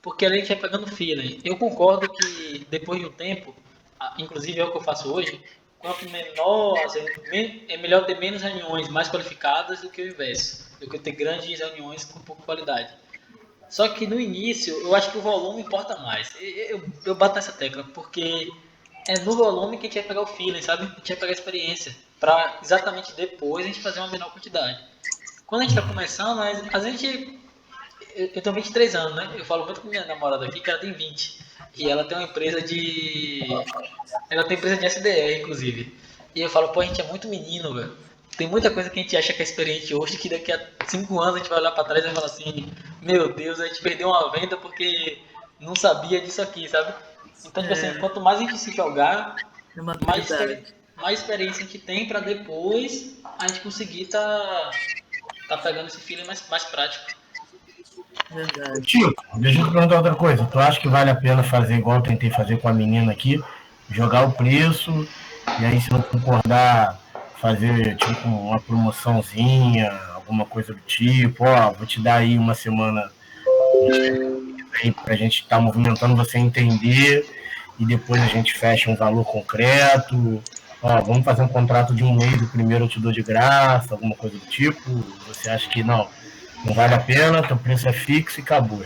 porque a gente vai pegando feeling. Eu concordo que depois de um tempo, inclusive é o que eu faço hoje, quanto menor, é melhor ter menos reuniões mais qualificadas do que o inverso, do que ter grandes reuniões com pouca qualidade. Só que no início, eu acho que o volume importa mais. Eu bato nessa tecla, porque é no volume que a gente vai pegar o feeling, sabe? A gente vai pegar a experiência. Pra exatamente depois a gente fazer uma menor quantidade. Quando a gente tá começando, a gente... Eu tenho 23 anos, né? Eu falo muito com minha namorada aqui, que ela tem 20. E ela tem uma empresa de... Ela tem empresa de SDR, inclusive. E eu falo, pô, a gente é muito menino, velho. Tem muita coisa que a gente acha que é experiente hoje, que daqui a 5 anos a gente vai olhar pra trás e vai falar assim, meu Deus, a gente perdeu uma venda porque não sabia disso aqui, sabe? Então, tipo assim, quanto mais a gente se jogar, mais experiência a gente tem pra depois a gente conseguir tá pegando esse feeling mais prático. Verdade. Tico, deixa eu te perguntar outra coisa. Tu acha que vale a pena fazer igual eu tentei fazer com a menina aqui? Jogar o preço e aí, se não concordar, fazer tipo uma promoçãozinha, alguma coisa do tipo, ó, vou te dar aí uma semana aí pra gente estar movimentando, você entender, e depois a gente fecha um valor concreto. Ó, vamos fazer um contrato de um mês, o primeiro eu te dou de graça, alguma coisa do tipo. Você acha que não vale a pena, teu preço é fixo e acabou?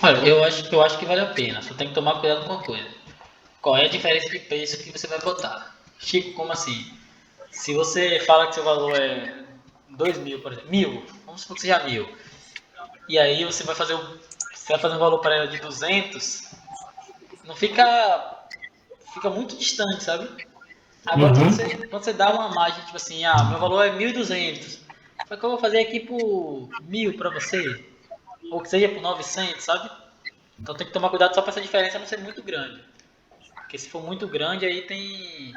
Olha, eu acho que vale a pena, só tem que tomar cuidado com uma coisa. Qual é a diferença de preço que você vai botar? Chico, como assim? Se você fala que seu valor é 2.000, por exemplo, 1.000, vamos supor que seja 1.000, e aí você vai fazer um valor para ela de 200, não fica muito distante, sabe? Agora, quando você dá uma margem, tipo assim, meu valor é 1.200, só que eu vou fazer aqui por 1.000 para você, ou que seja por 900, sabe? Então tem que tomar cuidado só para essa diferença não ser muito grande. Porque se for muito grande, aí tem...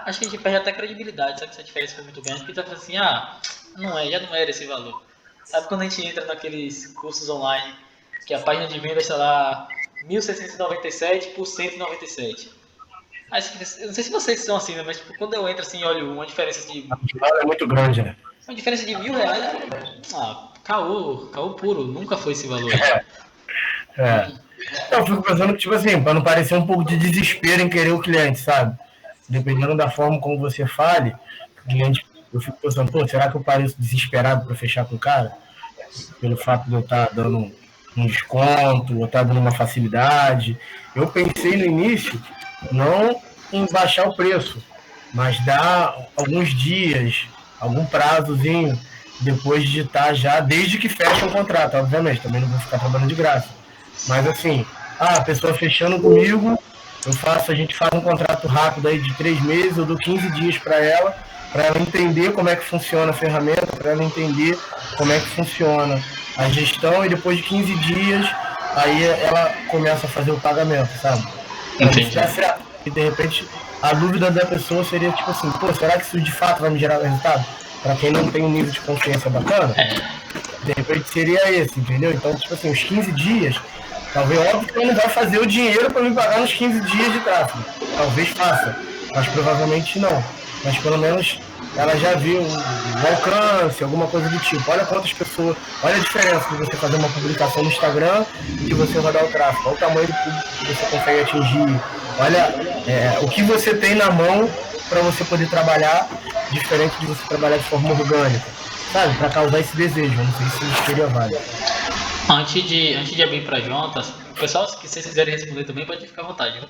Acho que a gente perde até credibilidade, sabe? Se a diferença for muito grande, porque tá falando assim, já não era esse valor. Sabe quando a gente entra naqueles cursos online, que a página de venda está lá 1.697 por 197. Eu não sei se vocês são assim, né? Mas tipo, quando eu entro assim e olho uma diferença de... É muito grande, né? Uma diferença de R$1.000, caô puro, nunca foi esse valor. Eu fico pensando que, tipo assim, para não parecer um pouco de desespero em querer o cliente, sabe? Dependendo da forma como você fale, o cliente, eu fico pensando, pô, será que eu pareço desesperado para fechar com o cara? Pelo fato de eu estar dando um desconto, ou estar dando uma facilidade. Eu pensei no início, não em baixar o preço, mas dar alguns dias, algum prazozinho, depois de estar já, desde que fecha o contrato, obviamente, também não vou ficar trabalhando de graça. Mas assim, a pessoa fechando comigo, a gente faz um contrato rápido aí de 3 meses, eu dou 15 dias para ela entender como é que funciona a ferramenta, para ela entender como é que funciona a gestão, e depois de 15 dias, aí ela começa a fazer o pagamento, sabe? Pra ver se dá certo. E de repente, a dúvida da pessoa seria tipo assim, pô, será que isso de fato vai me gerar resultado? Para quem não tem um nível de consciência bacana, de repente seria esse, entendeu? Então, tipo assim, os 15 dias, talvez, óbvio que ela não vai fazer o dinheiro para me pagar nos 15 dias de tráfego. Talvez faça, mas provavelmente não. Mas pelo menos ela já viu o alcance, alguma coisa do tipo. Olha quantas pessoas, olha a diferença de você fazer uma publicação no Instagram e de você rodar o tráfego. Olha o tamanho do público que você consegue atingir. Olha o que você tem na mão para você poder trabalhar, diferente de você trabalhar de forma orgânica, sabe? Para causar esse desejo. Eu não sei se isso seria válido. Antes de abrir para Jontas, pessoal, se vocês quiserem responder também, pode ficar à vontade, viu?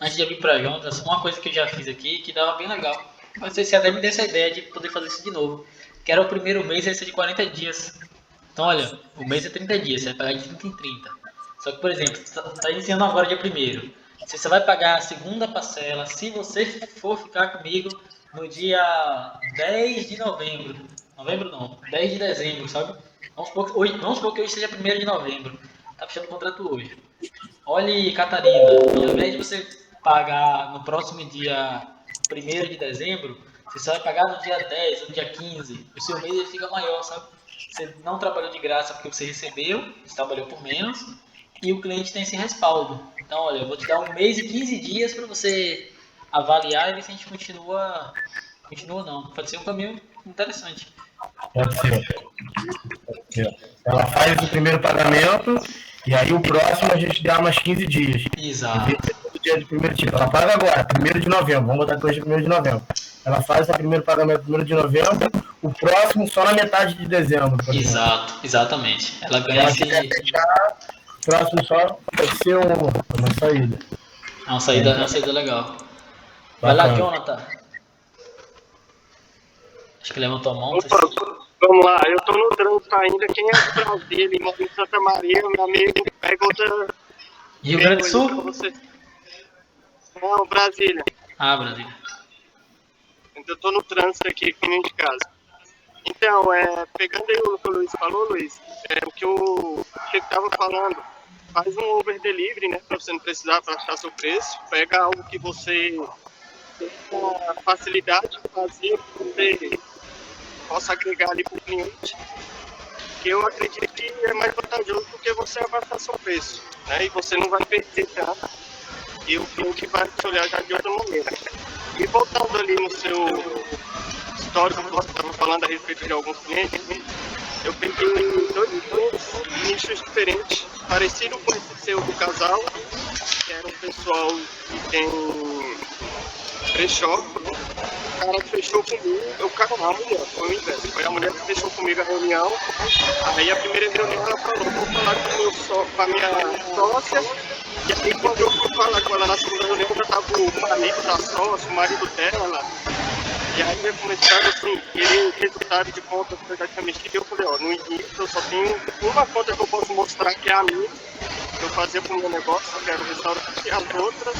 Antes de abrir para Jontas, uma coisa que eu já fiz aqui que dava bem legal. Mas você até me deu essa ideia de poder fazer isso de novo. Que era o primeiro mês, ia ser de 40 dias. Então, olha, o mês é 30 dias, você vai pagar de 30 em 30. Só que, por exemplo, está iniciando agora dia 1º. Você vai pagar a segunda parcela se você for ficar comigo no dia 10 de novembro. Novembro não, 10 de dezembro, sabe? Vamos supor que hoje seja 1º de novembro. Tá fechando o contrato hoje. Olha, Catarina, ao invés de você pagar no próximo dia 1º de dezembro, você só vai pagar no dia 10 ou no dia 15. O seu mês ele fica maior, sabe? Você não trabalhou de graça porque você recebeu, você trabalhou por menos, e o cliente tem esse respaldo. Então, olha, eu vou te dar 1 mês e 15 dias para você avaliar e ver se a gente continua não. Pode ser um caminho interessante. Pode ser. Ela faz o primeiro pagamento e aí o próximo a gente dá mais 15 dias. Exato. Dia de primeiro dia. Ela paga agora, 1º de novembro. Vamos botar que hoje é 1º de novembro. ela faz o primeiro pagamento no 1º de novembro, o próximo só na metade de dezembro. Exato, exatamente. Ela ganha esse... O próximo só vai ser uma saída. É uma saída legal. Vai lá, Jonathan. Acho que levantou a mão. Opa, vamos lá, eu tô no trânsito ainda. Quem é de Brasília, mora em Santa Maria, meu amigo, pergunta. Rio Grande do Sul? Não, Brasília. Ah, Brasília. Eu tô no trânsito aqui, caminho de casa. Então, pegando aí o que o Luiz falou, Luiz, o que eu estava falando, faz um over delivery, né, para você não precisar baixar seu preço, pega algo que você tem uma facilidade de fazer, que você possa agregar ali para o cliente, que eu acredito que é mais vantajoso do que você abaixar seu preço, né, e você não vai perder tanto, e o cliente vai te olhar já de outra maneira. E voltando ali no seu histórico que você estava falando a respeito de alguns clientes, eu peguei dois nichos diferentes, parecido com esse seu do casal, que era um pessoal que tem brechó. O cara que fechou comigo, a mulher, foi o inverso, foi a mulher que fechou comigo a reunião. Aí a primeira reunião ela falou, vou falar com a minha sócia. E aí quando eu fui falar com ela na segunda reunião, já estava o marido da sócia, o marido dela. E aí eu começaram assim, ele resultado de contas que eu já tinha mexido, eu falei, no início eu só tenho uma conta que eu posso mostrar que é a minha, que eu fazia com o meu negócio, que era o restaurante, e as outras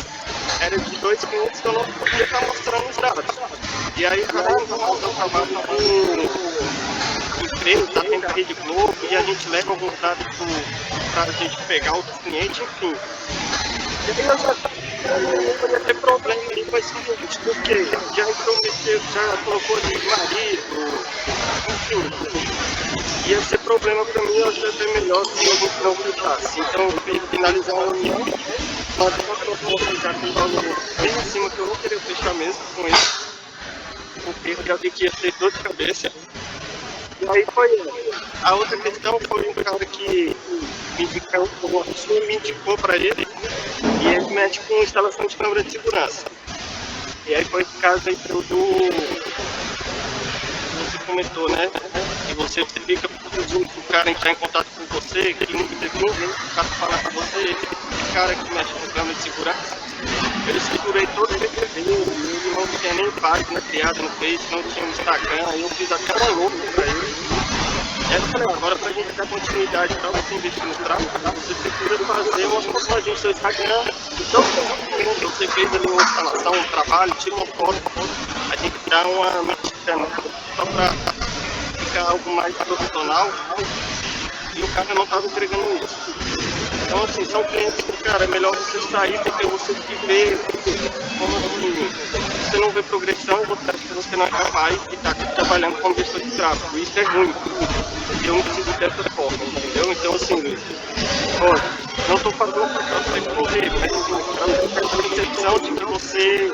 eram de 2 clientes que eu não podia estar mostrando os dados. E aí eu trabalho com empresa, tá dentro da Rede Globo, e a gente leva alguns dados para a gente pegar outros clientes, enfim. E aí eu não podia ter problema ali com esse cliente, porque já intrometeu, já colocou ali marido, enfim. Ia ser problema para mim, eu acho até melhor se a gente não gritasse. Então eu fui finalizar a reunião, fazer uma proposta já com valor bem acima que eu não queria fechar mesmo com ele, porque eu já vi que ia ter dor de cabeça. E aí foi. A outra questão foi um cara que me indicou para ele, e ele mexe com instalação de câmera de segurança. E aí foi esse caso aí você comentou, né? E você fica pedindo pro cara entrar em contato com você, que ele não teve ninguém pro cara falar com você, esse cara que mexe com câmera de segurança. Eu segurei todo ele não tinha nem página criada no Face, não tinha Instagram, aí eu fiz até uma louca pra ele. E aí eu falei, agora pra gente dar continuidade pra você investir no tráfego, você precisa fazer uma postagem no seu Instagram. Então, você fez ali uma instalação, um trabalho, tira uma foto, a gente dá uma mexicana só pra ficar algo mais profissional, e o cara não tava entregando isso. Então, assim, são clientes que, cara, é melhor você sair porque você vê, como assim, você não vê progressão e você não é capaz de estar trabalhando como gestor de tráfego. Isso é ruim. Eu não preciso dessa forma, entendeu? Então, assim, não estou fazendo para você correr, mas a percepção de que você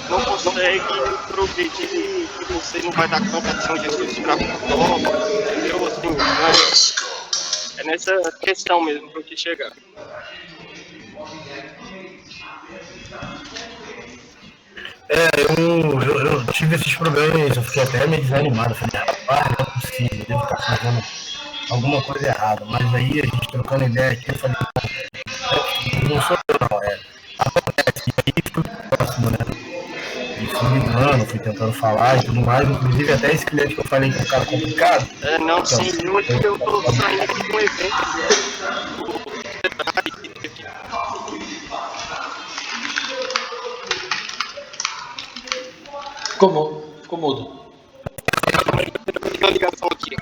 não consegue progredir, que você não vai dar conta de ser um gestor de tráfego top, entendeu? Assim, é nessa questão mesmo para eu te chegar. Eu tive esses problemas, eu fiquei até meio desanimado. Falei, rapaz, não é possível, devo estar fazendo alguma coisa errada. Mas aí a gente trocando ideia aqui, eu falei, não sou eu não, acontece. E aí fui próximo, né? E fui ligando, fui tentando falar e tudo mais. Inclusive até esse cliente que eu falei que é um cara complicado. Não, sim, hoje eu tô saindo aqui com um evento. Ficou mudo. Uma ligação aqui.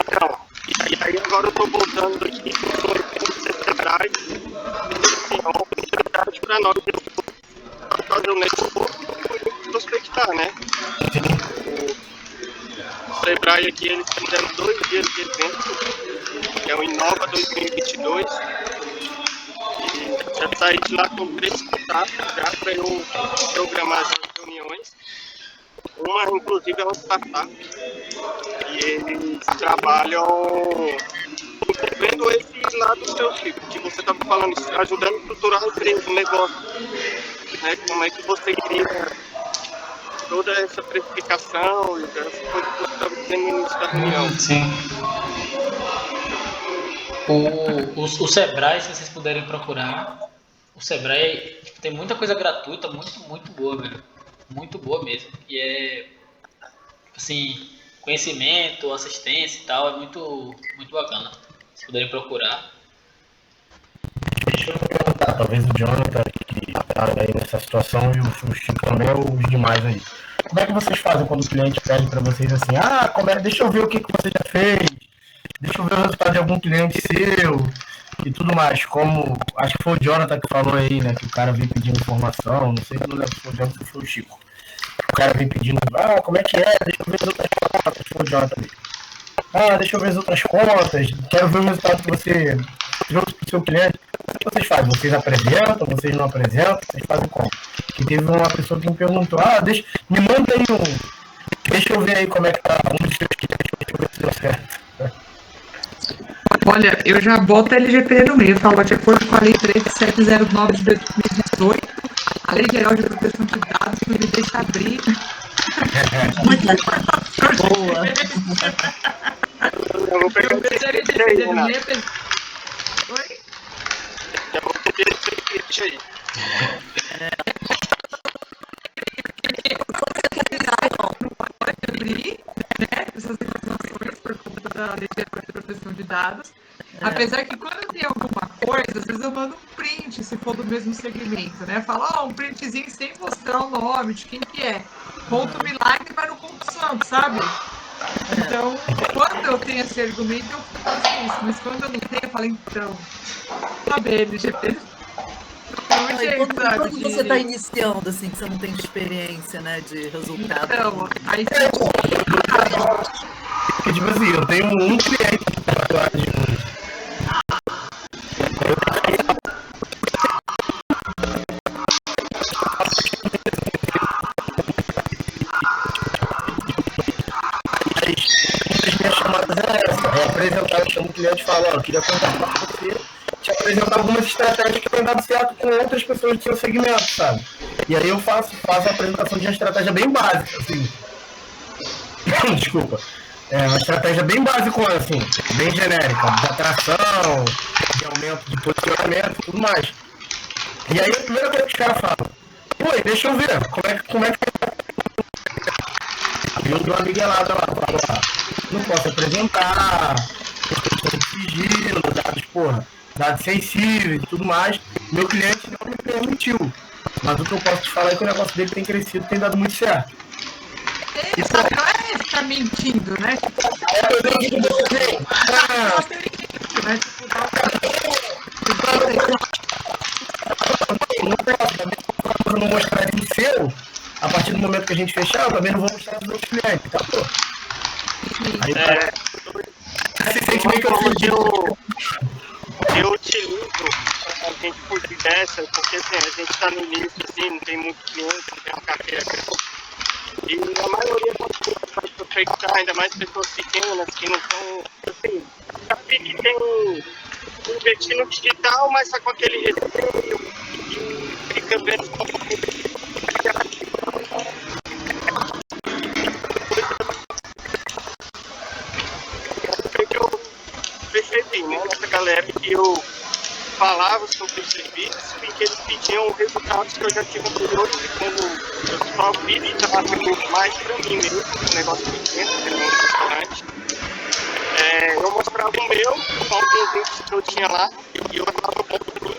Então, e aí agora eu tô voltando aqui com o evento Sebrae, uma oportunidade para nós fazer um network e prospectar, né? O Sebrae aqui, eles fizeram 2 dias de evento, que é o Inova 2022. E já saí de lá com 3 contatos já para eu programar as reuniões. Uma, inclusive, é uma startup. E eles trabalham vendo esse lado seu, Chico, que você estava falando, ajudando a estruturar a empresa, o negócio. né? Como é que você iria toda essa precificação e essa coisa que você estava dizendo no início da reunião. Sim. O Sebrae, se vocês puderem procurar, o Sebrae tem muita coisa gratuita, muito boa, velho. Muito boa mesmo. E é, assim, conhecimento, assistência e tal, é muito bacana. Se puderem procurar. Deixa eu perguntar, talvez o Jonathan, que está aí nessa situação, e o Chico também, ou os demais aí. Como é que vocês fazem quando o cliente pede para vocês assim, deixa eu ver o que você já fez, deixa eu ver o resultado de algum cliente seu e tudo mais, como, acho que foi o Jonathan que falou aí, né, que o cara veio pedindo informação, não sei se não lembro se foi o Jonathan ou foi o Chico. O cara veio pedindo, como é que é, deixa eu ver as outras contas, foi o Jonathan aí. Deixa eu ver as outras contas, quero ver o resultado que você trouxe para o seu cliente. O que vocês fazem? Vocês apresentam? Vocês não apresentam? Vocês fazem como? Que teve uma pessoa que me perguntou, me manda aí deixa eu ver aí como é que tá um dos seus clientes, deixa eu ver se deu certo. Olha, eu já boto a LGPD no meio, falo, de acordo com a Lei 3709 de 2018, a Lei Geral de Proteção de Dados não me deixa abrir. Boa. Eu vou pegar esse script aí, Renato. Oi? Eu vou pegar esse script aí. Não pode abrir, né, essas informações por conta da Lei Geral de Proteção de Dados. Apesar que quando tem alguma coisa, às vezes eu mando um print, se for do mesmo segmento, né? Falo, um printzinho sem mostrar o nome de quem que é. Ponto milagre, mas não ponto santo, sabe? Então, quando eu tenho esse argumento, eu faço isso. Mas quando eu não tenho, eu falo, então, sabe, LGPD? Quando você está iniciando, assim, que você não tem experiência, né, de resultado. Então, aí Tipo assim, eu tenho um cliente apresentar, eu chamo o cliente e falo, eu queria contar para você, te apresentar algumas estratégias que têm dado certo com outras pessoas do seu segmento, sabe? E aí eu faço a apresentação de uma estratégia bem básica, assim. Desculpa. Uma estratégia bem básica, assim, bem genérica, de atração, de aumento de posicionamento e tudo mais. E aí a primeira coisa que os caras falam, deixa eu ver, como é que eu dou uma miguelada lá, falo, não posso apresentar, questão de sigilo, dados sensíveis e tudo mais. Meu cliente não me permitiu. Mas o que eu posso te falar é que o negócio dele tem crescido, tem dado muito certo. Não é ficar mentindo, né? Eu não mostrar o seu, a partir do momento que a gente fechar, eu também não vou mostrar os outros clientes, tá? Eu utilizo a gente fugir dessa, porque assim, a gente está no início, assim, não tem muito cliente, não tem uma carteira grande. E a maioria das pessoas faz prospectar, ainda mais pessoas pequenas que não são, assim, sabe que tem investir no digital, mas só com aquele receio e fica vendo eu percebi, né, nessa galera que eu falava sobre o serviço e que eles pediam resultados que eu já tinha anteriores e quando eu só pedi trabalhar muito mais para mim mesmo, um negócio pequeno, que era um restaurante. Eu mostrava o meu, só os vídeos que eu tinha lá e eu levava o ponto para mim.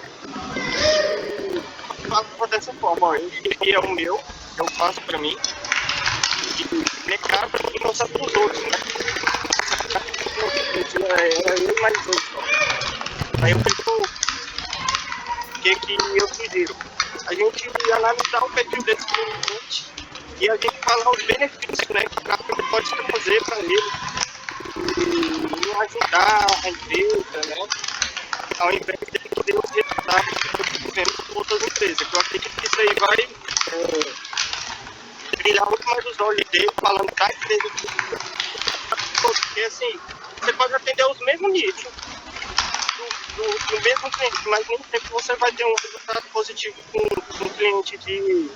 E falava dessa forma, eu queria o meu, eu faço para mim e mercado para mim mostrar para os outros, né? Era eu mais dois só. Aí eu penso, o que eu sugiro? A gente analisar o perfil desse cliente e a gente falar os benefícios, né, que o cara pode trazer para ele e ajudar a empresa, né, ao invés de ele poder os resultados que eu estou vendo com outras empresas. Eu acredito que isso aí vai brilhar muito mais os olhos dele falando da empresa. Porque assim, você pode atender os mesmos nichos do mesmo cliente, mas nem sempre você vai ter um resultado positivo com um cliente de,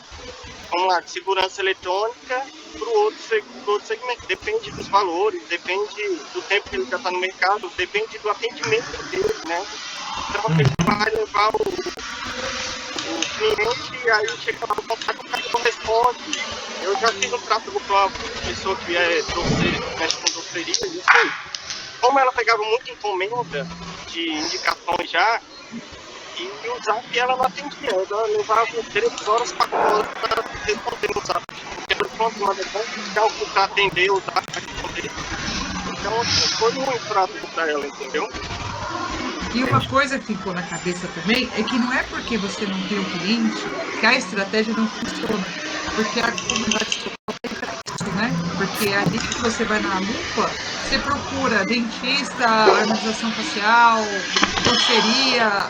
vamos lá, de segurança eletrônica para o outro segmento. Depende dos valores, depende do tempo que ele já está no mercado, depende do atendimento dele, né? Então, ele vai levar o cliente e aí chega lá no contato, o cara não responde. Eu já fiz um tráfego para uma pessoa que mexe com doceria, e isso aí. Como ela pegava muita encomenda de indicações já, e o Zap ela não atendia, ela levava 3 horas, 4 horas para responder no Zap. Porque ela pronto, uma algo para atender o Zap, para responder. Então, assim, foi muito tráfego para ela, entendeu? E uma coisa que ficou na cabeça também é que não é porque você não tem um cliente que a estratégia não funciona. Porque a comunidade social tem isso, né? Porque ali que você vai na lupa, você procura dentista, harmonização facial, doceria,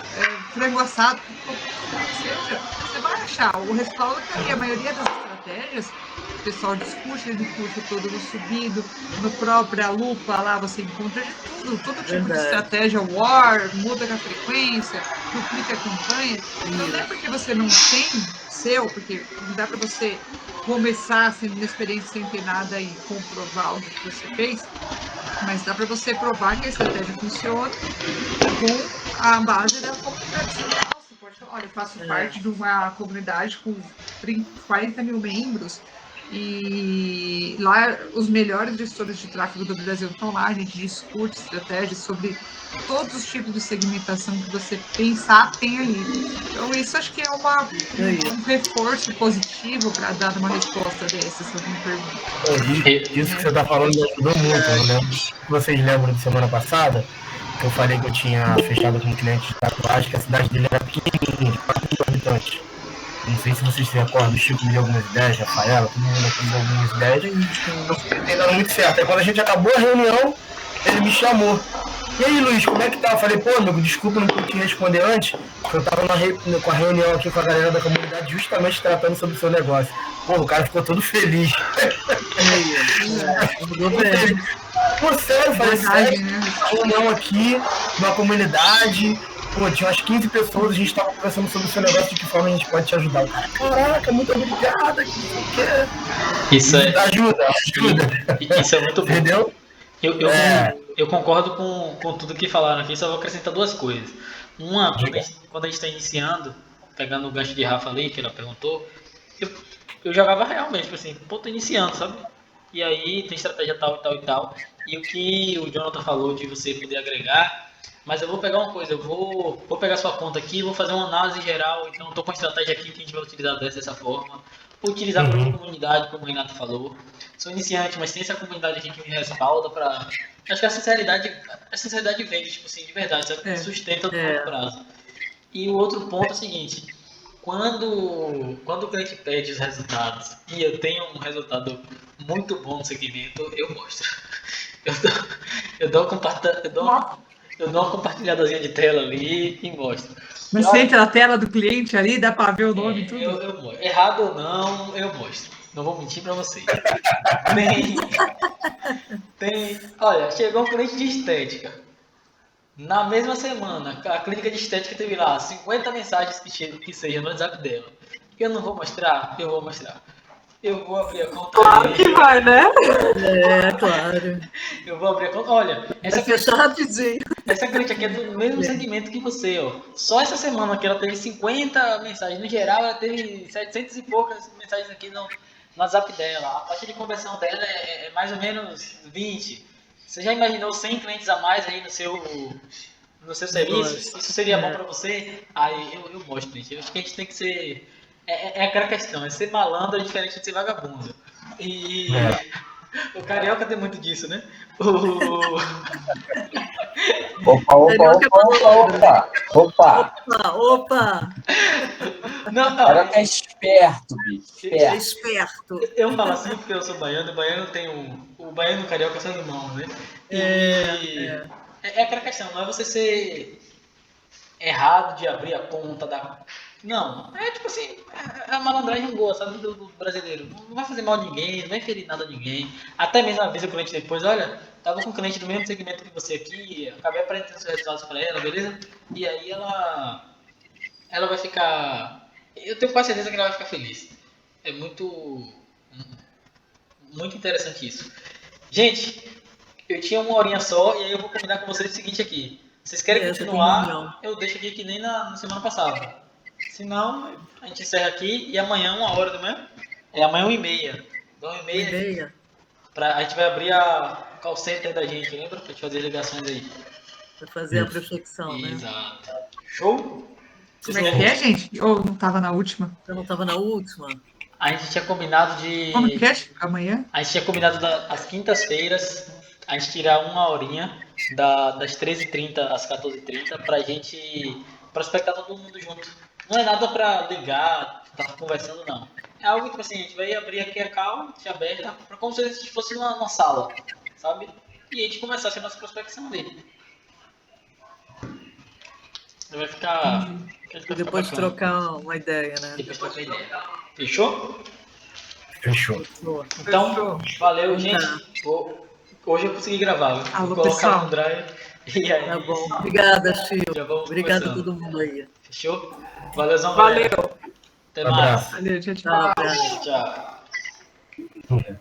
frango assado, ou seja, você vai achar o respaldo que a maioria das estratégias, o pessoal discute no curso todo no subido, no próprio lupa lá você encontra de tudo, todo tipo de estratégia, war, muda a frequência, duplica a campanha. Então não é porque você não tem seu, porque não dá para você começar sendo uma experiência sem ter nada e comprovar o que você fez, mas dá para você provar que a estratégia funciona com a base da comunidade social. Você pode falar, olha, eu faço parte de uma comunidade com 40 mil membros e lá os melhores gestores de tráfego do Brasil estão lá, a gente discute estratégias sobre todos os tipos de segmentação que você pensar tem ali. Então isso acho que é um reforço positivo para dar uma resposta dessa, se alguém pergunta. Isso que você está falando me ajudou muito, né? Vocês lembram de semana passada que eu falei que eu tinha fechado com um cliente de tatuagem, que a cidade dele era pequenininha, de 4 mil habitantes. Não sei se vocês se recordam, o Chico me deu algumas ideias, Rafaela, todo mundo aqui me deu algumas ideias. Não tem dado muito certo. Aí quando a gente acabou a reunião, ele me chamou. E aí, Luiz, como é que tá? Eu falei, pô, amigo, desculpa, não pude te responder antes, porque eu tava com a reunião aqui com a galera da comunidade justamente tratando sobre o seu negócio. Pô, o cara ficou todo feliz. Pô, sério, falei, sério, reunião aqui, numa comunidade, pô, tinha umas 15 pessoas, a gente tava conversando sobre o seu negócio, de que forma a gente pode te ajudar. O cara, caraca, muito obrigado, que não quer. Isso ajuda. Isso é muito bom. Entendeu? Eu concordo com tudo que falaram aqui, só vou acrescentar 2 coisas. Uma, quando a gente está iniciando, pegando o gancho de Rafa ali, que ela perguntou, eu jogava realmente, tipo assim, pô, tô iniciando, sabe? E aí tem estratégia tal e tal e tal. E o que o Jonathan falou de você poder agregar, mas eu vou pegar uma coisa, eu vou pegar sua conta aqui e vou fazer uma análise geral, então eu tô com a estratégia aqui que a gente vai utilizar dessa forma. Utilizar para a comunidade, como o Renato falou. Sou iniciante, mas tem essa comunidade aqui que me respalda para... Acho que a sinceridade vem, tipo assim, de verdade, sabe? Sustenta no longo prazo. E o outro ponto é o seguinte, quando o cliente pede os resultados e eu tenho um resultado muito bom no segmento, eu mostro. Eu dou uma compartilhadazinha de tela ali e mostro. Mas você entra na tela do cliente ali, dá para ver o nome e tudo? Eu mostro. Errado ou não, eu mostro. Não vou mentir para vocês. Olha, chegou um cliente de estética. Na mesma semana, a clínica de estética teve lá 50 mensagens que sejam no WhatsApp dela. Eu não vou mostrar? Eu vou mostrar. Eu vou abrir a conta. Claro que vai, né? Claro. Eu vou abrir a conta. Olha, essa cliente aqui é do mesmo segmento que você, ó. Só essa semana que ela teve 50 mensagens. No geral, ela teve 700 e poucas mensagens aqui no WhatsApp dela. A taxa de conversão dela é mais ou menos 20. Você já imaginou 100 clientes a mais aí no seu serviço? Isso seria bom para você? Aí eu mostro, gente. Eu acho que a gente tem que ser... É aquela questão, é ser malandro é diferente de ser vagabundo. E o carioca tem muito disso, né? Opa! Não. Cara é esperto, bicho. Esperto. Eu falo assim porque eu sou baiano, o baiano tem o baiano e o carioca são irmãos, né? É aquela questão, não é você ser errado de abrir a conta da... Não, é tipo assim, é a malandragem boa, sabe, do brasileiro. Não vai fazer mal a ninguém, não vai ferir nada a ninguém. Até mesmo avisa o cliente depois, olha, tava com um cliente do mesmo segmento que você aqui, acabei apresentando os resultados para ela, beleza? E aí ela vai ficar, eu tenho quase certeza que ela vai ficar feliz. É muito interessante isso. Gente, eu tinha uma horinha só e aí eu vou combinar com vocês o seguinte aqui. Vocês querem continuar? Eu deixo aqui que nem na semana passada. Se não, a gente encerra aqui e amanhã, 1h da manhã? É amanhã 1h30. Então 1h30. A gente vai abrir a call center da gente, lembra? Pra gente fazer as ligações aí. Pra fazer a prospecção, né? Exato. Show? Como é que é, gente? Ou não tava na última? Eu não tava na última? A gente tinha combinado de... Como que é? Amanhã? A gente tinha combinado às quintas-feiras a gente tirar 1h das 13h30 às 14h30 pra gente prospectar todo mundo junto. Não é nada pra ligar, tá conversando, não. É algo tipo assim, a gente vai abrir aqui a call, deixa aberta, como se a gente fosse numa sala, sabe? E a gente começasse a nossa prospecção ali. Vai ficar... E depois trocar uma ideia, né? Depois trocar ideia. Fechou? Fechou. Então, valeu, gente. Hoje eu consegui gravar. Vou colocar no drive. E aí... Tá bom. Obrigada, Chico. Obrigada a conversando. todo mundo aí. Fechou? Valeuzão, Valeu. galera. Até mais. Valeu, tchau, tchau. Tchau.